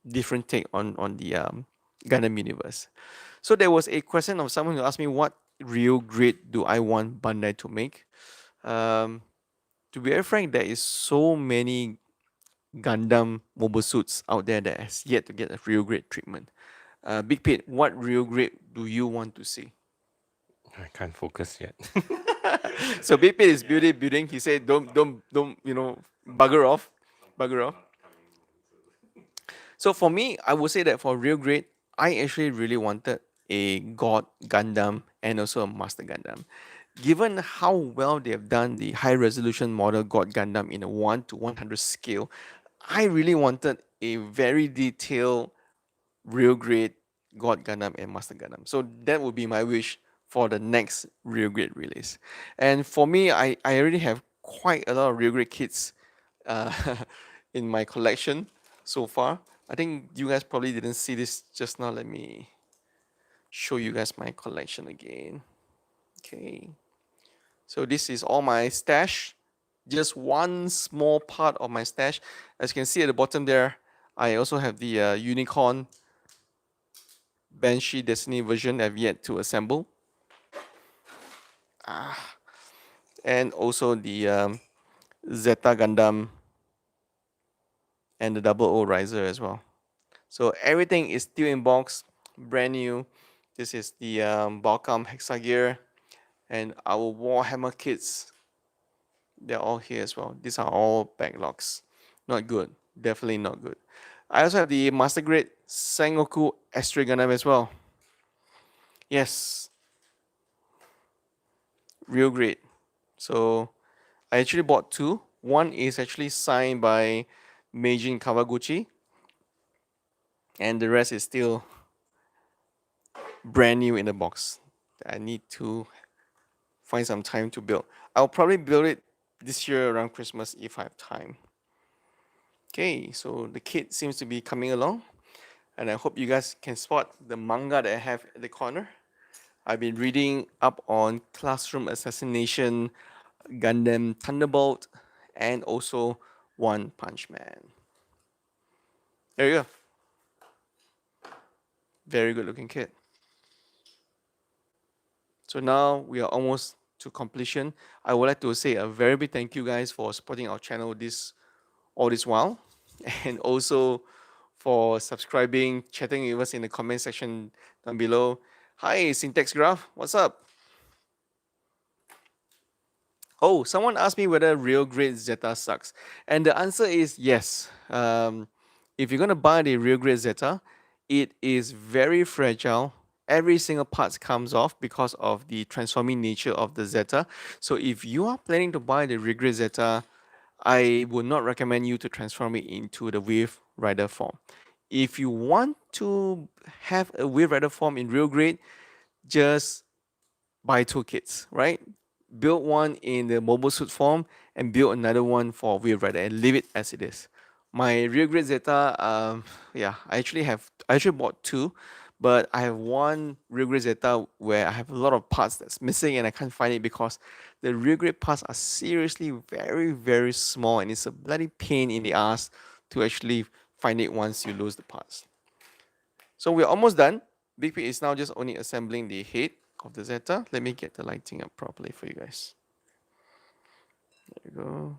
different take on the Gundam universe. So there was a question of someone who asked me what real grade do I want Bandai to make. Um, to be very frank, there is so many Gundam mobile suits out there that has yet to get a real grade treatment. Big Pete, what real grade do you want to see? I can't focus yet. So Big Pete is building. He said, don't, bugger off, bugger off. So for me, I would say that for real grade, I actually really wanted a God Gundam and also a Master Gundam. Given how well they have done the high resolution model God Gundam in a 1 to 100 scale, I really wanted a very detailed real grade God Gundam and Master Gundam. So that would be my wish for the next real grade release. And for me, I already have quite a lot of real grade kits uh, in my collection so far. I think you guys probably didn't see this just now. Let me show you guys my collection again. Okay. So this is all my stash. Just one small part of my stash. As you can see at the bottom there, I also have the Unicorn Banshee Destiny version I've yet to assemble. And also the Zeta Gundam and the Double O Riser as well. So everything is still in box, brand new. This is the Balcom Hexagear and our Warhammer kits. They're all here as well. These are all backlogs. Not good. Definitely not good. I also have the Master Grade Sengoku Astray Gundam as well. Yes, real great. So I actually bought two. One is actually signed by Meijin Kawaguchi, and the rest is still brand new in the box. I need to find some time to build. I'll probably build it this year around Christmas if I have time. Okay, so the kit seems to be coming along, and I hope you guys can spot the manga that I have at the corner. I've been reading up on Classroom Assassination, Gundam Thunderbolt, and also One Punch Man. There you go. Very good looking kit. So now we are almost to completion. I would like to say a very big thank you guys for supporting our channel all this while, and also for subscribing, chatting with us in the comment section down below. Hi, Syntax Graph, what's up? Oh, someone asked me whether real grade Zeta sucks, and the answer is yes. If you're gonna buy the real grade Zeta, it is very fragile. Every single part comes off because of the transforming nature of the Zeta. So if you are planning to buy the real grade Zeta, I would not recommend you to transform it into the Wave Rider form. If you want to have a Wave Rider form in real grade, just buy two kits, right? Build one in the mobile suit form and build another one for Wave Rider and leave it as it is. My real grade Zeta, yeah, I actually bought two, but I have one real grade Zeta where I have a lot of parts that's missing and I can't find it because the real grade parts are seriously very, very small and it's a bloody pain in the ass to actually find it once you lose the parts. So we're almost done. Big P is now just only assembling the head of the Zeta. Let me get the lighting up properly for you guys. There you go.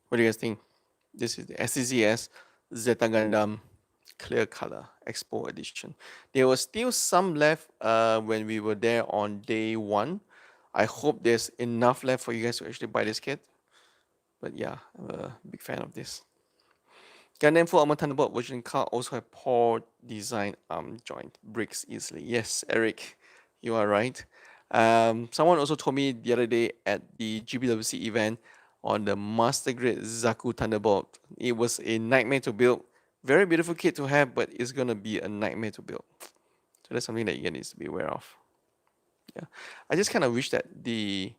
What do you guys think? This is the SDCS Zeta Gundam Clear Color Expo Edition. There was still some left when we were there on day one. I hope there's enough left for you guys to actually buy this kit. But yeah, I'm a big fan of this. Gundam Full Armor Thunderbolt version car also have poor design arm joint, breaks easily. Yes, Eric, you are right. Someone also told me the other day at the GBWC event on the Master Grade Zaku Thunderbolt. It was a nightmare to build. Very beautiful kit to have, but it's gonna be a nightmare to build. So that's something that you need to be aware of. Yeah, I just kind of wish that the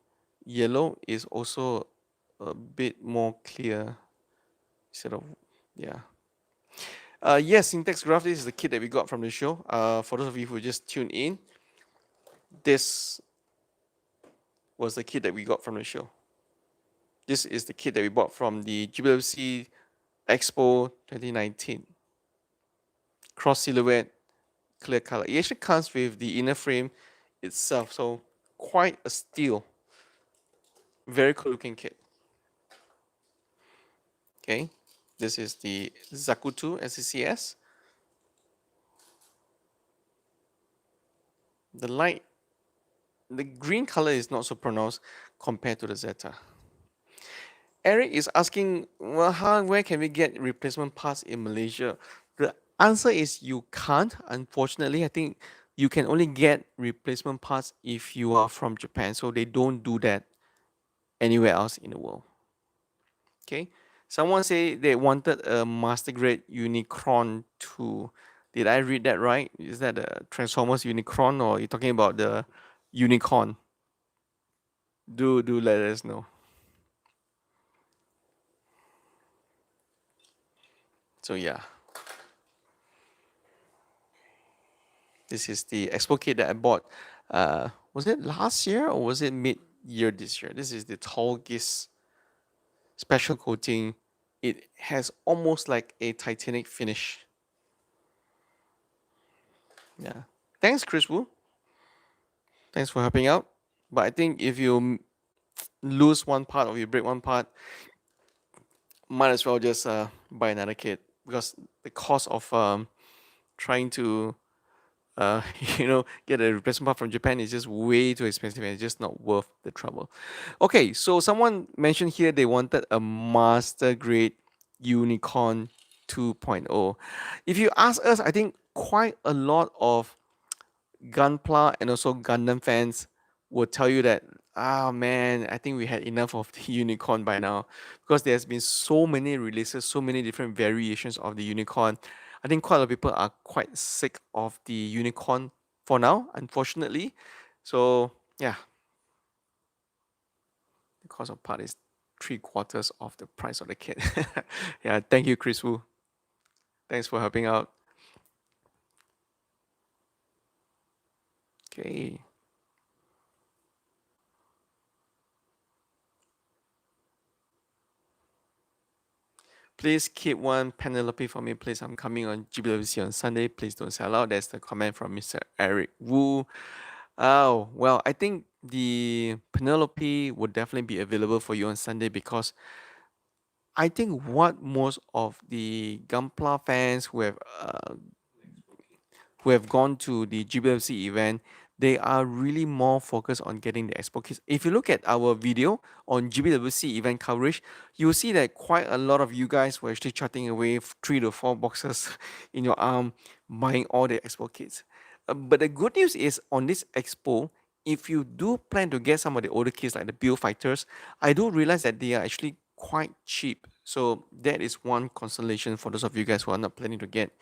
yellow is also a bit more clear instead of yeah. Yes, Syntax Graph, this is the kit that we got from the show. For those of you who just tuned in, this was the kit that we got from the show. This is the kit that we bought from the GWC Expo 2019. Cross silhouette, clear color. It actually comes with the inner frame itself, so quite a steal. Very cool looking kit. Okay, this is the Zakuto SDCS. The light, the green color is not so pronounced compared to the Zeta. Eric is asking, well, where can we get replacement parts in Malaysia? The answer is you can't. Unfortunately, I think you can only get replacement parts if you are from Japan. So they don't do that anywhere else in the world. Okay. Someone say they wanted a master grade Unicron 2. Did I read that right? Is that the Transformers Unicron or are you talking about the Unicorn? Do let us know. So yeah. This is the Expo kit that I bought. Was it last year or was it mid-year this year? This is the Tallgis special coating. It has almost like a titanic finish. Yeah. Thanks, Chris Wu. Thanks for helping out. But I think if you lose one part or you break one part, might as well just buy another kit because the cost of trying to get a replacement part from Japan is just way too expensive and it's just not worth the trouble. Okay, so someone mentioned here they wanted a master grade Unicorn 2.0. If you ask us, I think quite a lot of Gunpla and also Gundam fans will tell you that, ah man, I think we had enough of the Unicorn by now because there's been so many releases, so many different variations of the Unicorn. I think quite a lot of people are quite sick of the Unicorn for now, unfortunately. So yeah, the cost of part is 3/4 of the price of the kit. Yeah, thank you, Chris Wu. Thanks for helping out. Okay. Please keep one Penelope for me, please. I'm coming on GBWC on Sunday. Please don't sell out. That's the comment from Mr. Eric Wu. Oh, well, I think the Penelope would definitely be available for you on Sunday because I think what most of the Gunpla fans who have gone to the GBFC event, they are really more focused on getting the expo kits. If you look at our video on GBWC event coverage, you'll see that quite a lot of you guys were actually chatting away 3 to 4 boxes in your arm, buying all the expo kits. But the good news is on this expo, if you do plan to get some of the older kits like the Bill Fighters, I do realize that they are actually quite cheap. So that is one consolation for those of you guys who are not planning to get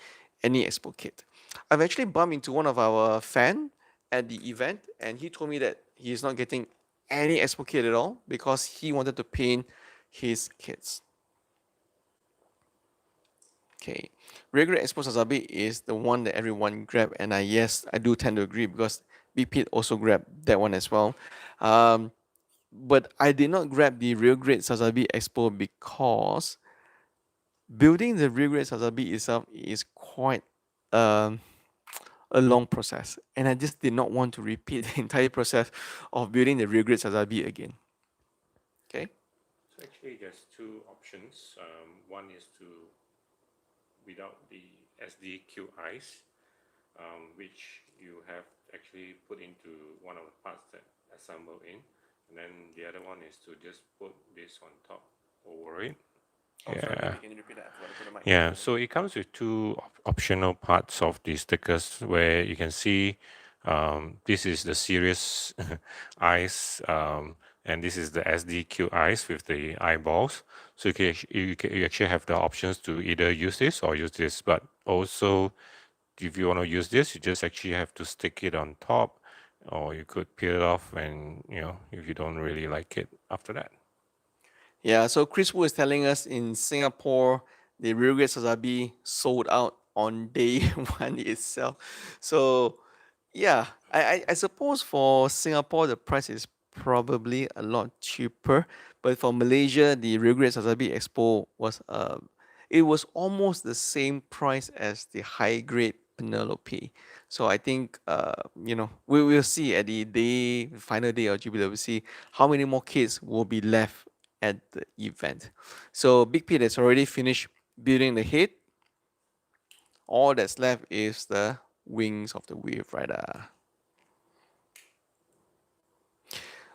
any expo kit. I've actually bumped into one of our fan at the event, and he told me that he is not getting any expo kit at all because he wanted to paint his kits. Okay, regular Expo Sazabi is the one that everyone grabbed, and yes, I do tend to agree because BP also grabbed that one as well. But I did not grab the real grade Sazabi Expo because building the real grade Sazabi itself is quite um, a long process, and I just did not want to repeat the entire process of building the real grade Sazabi again. Okay. So actually, there's two options. One is to without the SDQ eyes, which you have actually put into one of the parts that assemble in, and then the other one is to just put this on top over it. Oh, sorry, maybe can you repeat that? I put the mic. Yeah, so it comes with two optional parts of the stickers where you can see this is the serious eyes, and this is the SDQ eyes with the eyeballs. So you actually have the options to either use this or use this, but also if you want to use this, you just actually have to stick it on top, or you could peel it off and, if you don't really like it after that. Yeah, so Chris Wu is telling us in Singapore, the real grade Sazabi sold out on day one itself. So, yeah, I suppose for Singapore, the price is probably a lot cheaper. But for Malaysia, the real grade Sazabi Expo was it was almost the same price as the high grade Penelope. So I think we will see at the final day of GBWC how many more kids will be left at the event. So Big Pete has already finished building the head. All that's left is the wings of the Wave Rider.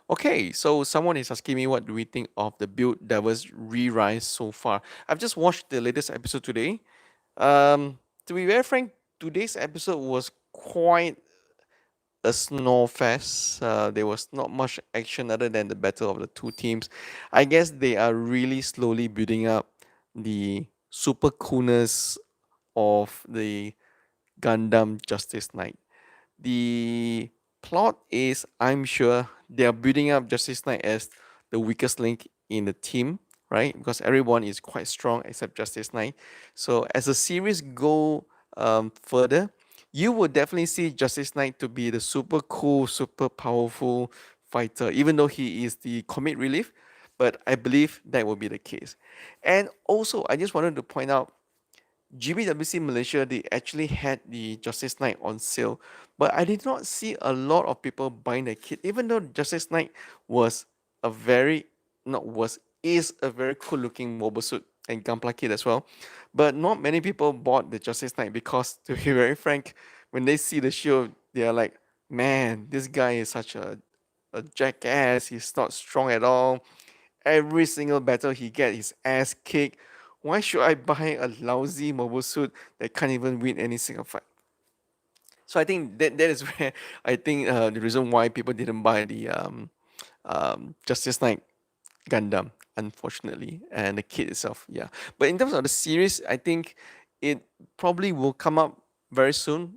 Okay, so someone is asking me what do we think of the Build Devils re-rise so far. I've just watched the latest episode today. To be very frank, today's episode was quite a snow fest. There was not much action other than the battle of the two teams. I guess they are really slowly building up the super coolness of the Gundam Justice Knight. The plot is, I'm sure, they are building up Justice Knight as the weakest link in the team, right? Because everyone is quite strong except Justice Knight. So as the series go further, you will definitely see Justice Knight to be the super cool, super powerful fighter, even though he is the comic relief. But I believe that will be the case. And also, I just wanted to point out GBWC Malaysia, they actually had the Justice Knight on sale, but I did not see a lot of people buying the kit, even though Justice Knight was a very, not was, is a very cool looking mobile suit and gunpla kit as well. But not many people bought the Justice Knight because, to be very frank, when they see the shield, they are like, man, this guy is such a jackass, he's not strong at all. Every single battle he gets his ass kicked. Why should I buy a lousy mobile suit that can't even win any single fight? So I think that is where I think the reason why people didn't buy the Justice Knight Gundam, unfortunately, and the kit itself. Yeah, but in terms of the series, I think it probably will come up very soon.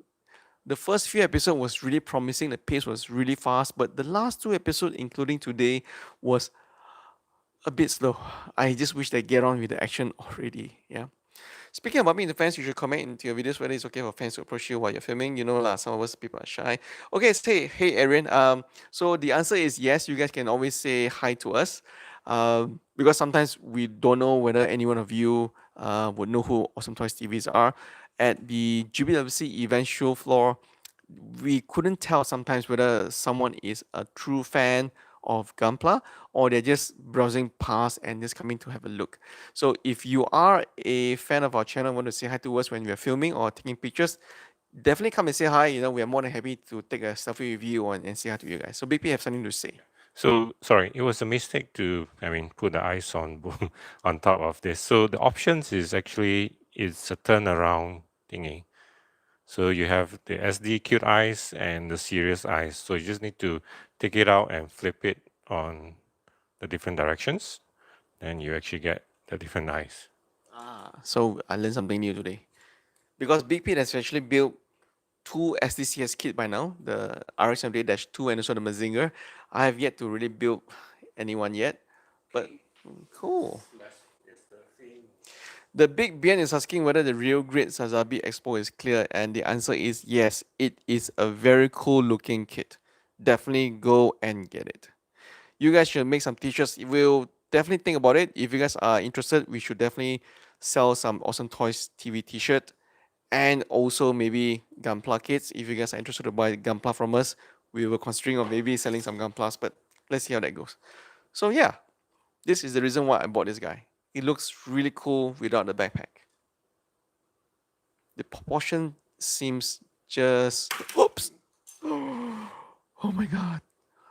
The first few episodes was really promising. The pace was really fast, but the last two episodes, including today, was a bit slow. I just wish they get on with the action already. Yeah. Speaking about meeting the fans, you should comment into your videos whether it's okay for fans to approach you while you're filming. You know, lah, some of us people are shy. Okay, say hey Aaron. So the answer is yes. You guys can always say hi to us. Because sometimes we don't know whether any one of you would know who Awesome Toys TVs are. At the GBWC event show floor, we couldn't tell sometimes whether someone is a true fan of Gunpla or they're just browsing past and just coming to have a look. So if you are a fan of our channel, want to say hi to us when we are filming or taking pictures, definitely come and say hi. You know, we are more than happy to take a selfie with you and say hi to you guys. So BP have something to say. So sorry, it was a mistake to, put the ice on on top of this. So the options is actually it's a turnaround thingy. So you have the SD cute eyes and the serious eyes. So you just need to take it out and flip it on the different directions, and you actually get the different eyes. So I learned something new today. Because Big Pete has actually built two SDCS kits by now, the RX-78-2 and also the Mazinger. I have yet to really build anyone yet, but cool. The Big Ben is asking whether the real Great Sazabi Expo is clear, and the answer is yes. It is a very cool looking kit. Definitely go and get it. You guys should make some t-shirts. We'll definitely think about it. If you guys are interested, we should definitely sell some Awesome Toys TV t-shirt and also maybe Gunpla kits. If you guys are interested to buy Gunpla from us, we were considering of maybe selling some Gunplas, but let's see how that goes. So yeah, this is the reason why I bought this guy. It looks really cool without the backpack. The proportion seems just oops. Oh my god.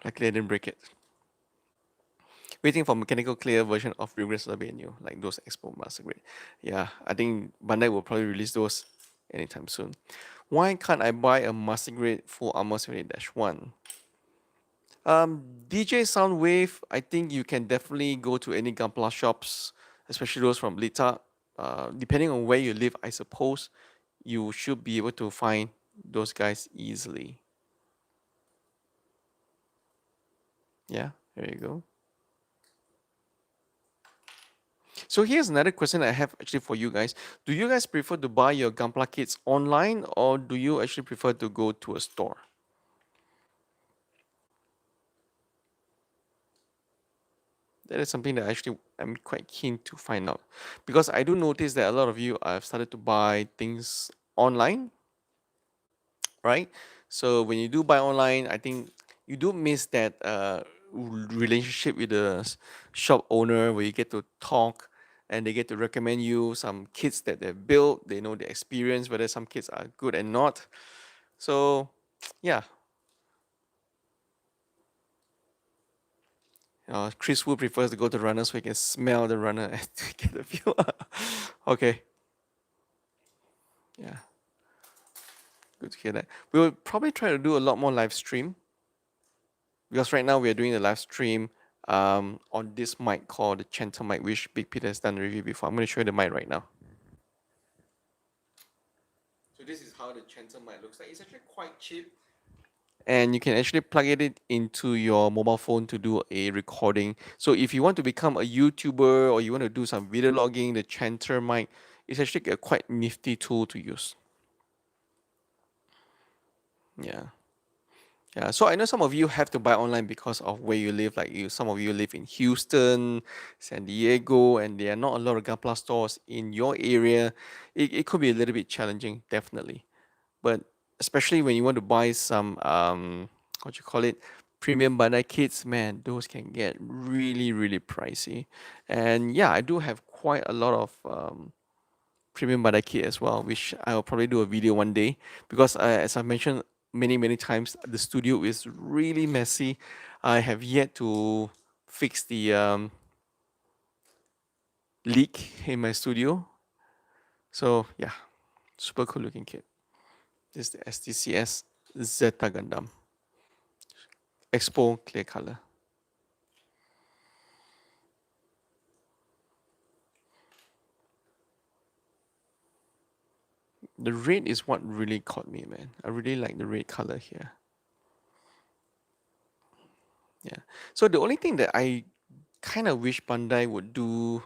Luckily I didn't break it. Waiting for mechanical clear version of Regress will be new, like those Expo Master Grade. Yeah, I think Bandai will probably release those anytime soon. Why can't I buy a Master Grade full armor 78-1? DJ Soundwave, I think you can definitely go to any Gunpla shops, especially those from Lita. Depending on where you live, I suppose you should be able to find those guys easily. Yeah, there you go. So here's another question I have actually for you guys. Do you guys prefer to buy your Gunpla kits online or do you actually prefer to go to a store? That is something that actually I'm quite keen to find out, because I do notice that a lot of you have started to buy things online, right? So when you do buy online, I think you do miss that relationship with the shop owner, where you get to talk and they get to recommend you some kits that they've built. They know the experience, whether some kits are good and not. So, yeah, Chris Wu prefers to go to runner so he can smell the runner and get the feel. Okay, yeah, good to hear that. We will probably try to do a lot more live stream, because right now we are doing the live stream on this mic called the Chanter mic, which Big Peter has done a review before. I'm going to show you the mic right now. So this is how the Chanter mic looks like. It's actually quite cheap, and you can actually plug it into your mobile phone to do a recording. So if you want to become a YouTuber or you want to do some video logging, the Chanter mic is actually a quite nifty tool to use. Yeah. Yeah, so I know some of you have to buy online because of where you live. Like some of you live in Houston, San Diego, and there are not a lot of gunpla stores in your area. It could be a little bit challenging, definitely. But especially when you want to buy some what you call it, premium bandai kits, man, those can get really, really pricey. And yeah, I do have quite a lot of premium Bandai kit as well, which I'll probably do a video one day, because as I mentioned many times, the studio is really messy. I have yet to fix the leak in my studio. So yeah, super cool looking kit. This is the SDCS Zeta Gundam Expo clear color. The red is what really caught me, man. I really like the red color here. Yeah. So the only thing that I kind of wish Bandai would do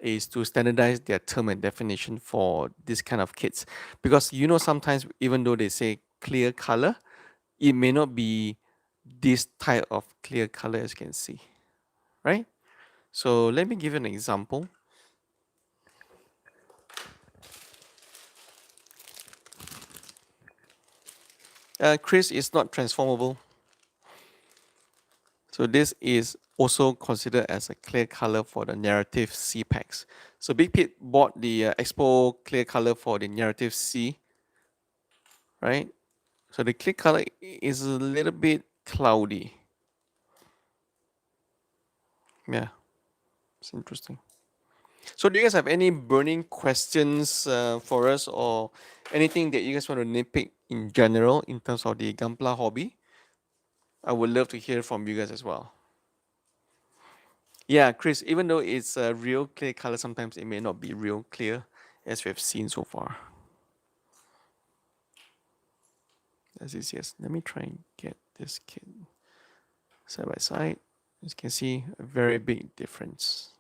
is to standardize their term and definition for this kind of kits, because sometimes even though they say clear color, it may not be this type of clear color, as you can see, right? So let me give you an example. Chris is not transformable, so this is also considered as a clear color for the narrative C packs. So Big Pit bought the Expo clear color for the narrative C, right? So the clear color is a little bit cloudy. Yeah, it's interesting. So do you guys have any burning questions for us, or anything that you guys want to nitpick in general in terms of the gunpla hobby? I would love to hear from you guys as well. Yeah, Chris, even though it's a real clear color, sometimes it may not be real clear, as we've seen so far. As is, yes. Let me try and get this kit side by side. As you can see, a very big difference.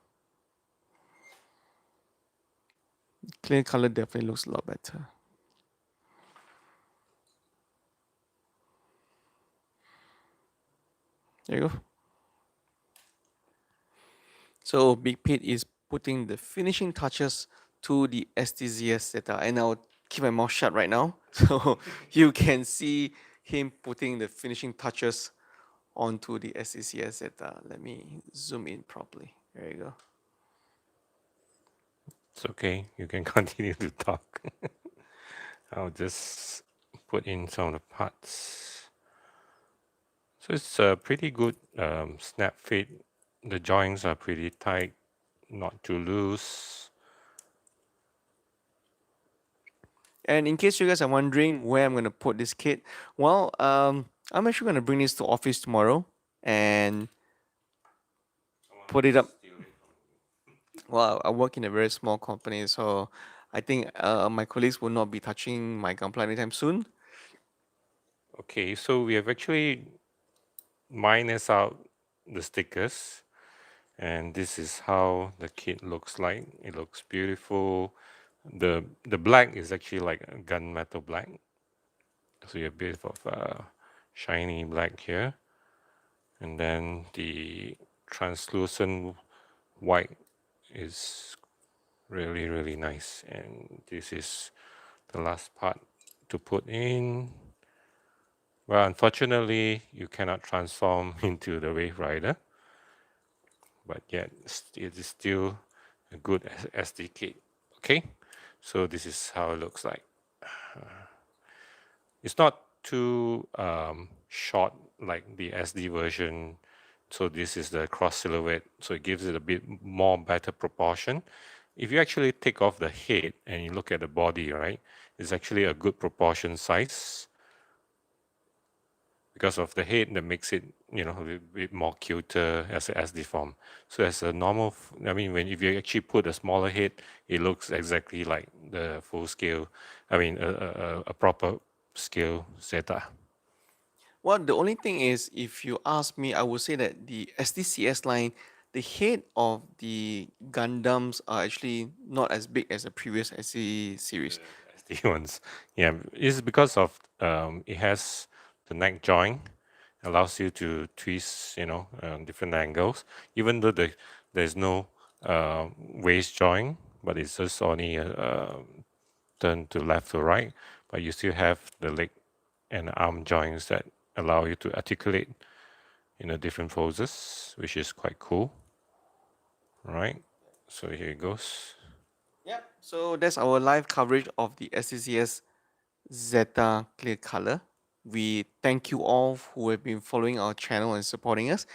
Clear color definitely looks a lot better. There you go. So Big Pete is putting the finishing touches to the SDCS Zeta, and I'll keep my mouth shut right now, so you can see him putting the finishing touches onto the SDCS Zeta. Let me zoom in properly. There you go. It's okay. You can continue to talk. I'll just put in some of the parts. So it's a pretty good snap fit. The joints are pretty tight, not too loose. And in case you guys are wondering where I'm going to put this kit, well, I'm actually going to bring this to office tomorrow and put it up. Well, I work in a very small company, so I think my colleagues will not be touching my gunpla anytime soon. Okay, so we have actually minus out the stickers, and this is how the kit looks like. It looks beautiful. The black is actually like a gunmetal black, so you have a bit of shiny black here, and then the translucent white is really, really nice. And this is the last part to put in. Well, unfortunately, you cannot transform into the Wave Rider, but yet it is still a good SDK. Okay, so this is how it looks like. It's not too short like the SD version. So this is the cross silhouette, so it gives it a bit more better proportion. If you actually take off the head and you look at the body, right, it's actually a good proportion size because of the head that makes it, a bit more cuter as a SD form. So as a normal, I mean, when if you actually put a smaller head, it looks exactly like the full scale, I mean, a proper scale Zeta. Well, the only thing is, if you ask me, I would say that the SDCS line, the head of the Gundams are actually not as big as the previous SC series. SD ones. Yeah, it's because of it has the neck joint, allows you to twist, different angles. Even though there's no waist joint, but it's just only turn to left to right, but you still have the leg and arm joints that allow you to articulate in a different poses, which is quite cool. Right. So here it goes. Yeah. So that's our live coverage of the SDCS Zeta Clear Color. We thank you all who have been following our channel and supporting us.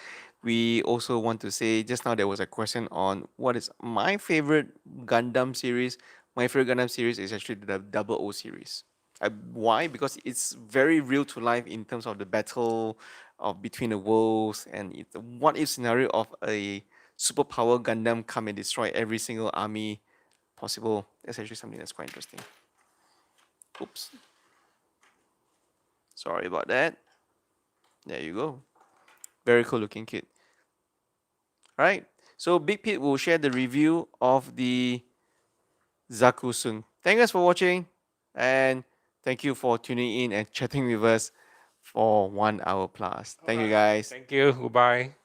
We also want to say, just now there was a question on what is my favorite Gundam series. My favorite Gundam series is actually the Double O series. Why? Because it's very real to life in terms of the battle of between the worlds, and it's a what if scenario of a superpower Gundam come and destroy every single army possible. That's actually something that's quite interesting. Oops. Sorry about that. There you go. Very cool looking kit. All right. So Big Pete will share the review of the Zaku soon. Thank you guys for watching, and thank you for tuning in and chatting with us for 1 hour plus. Thank you guys. Thank you. Goodbye.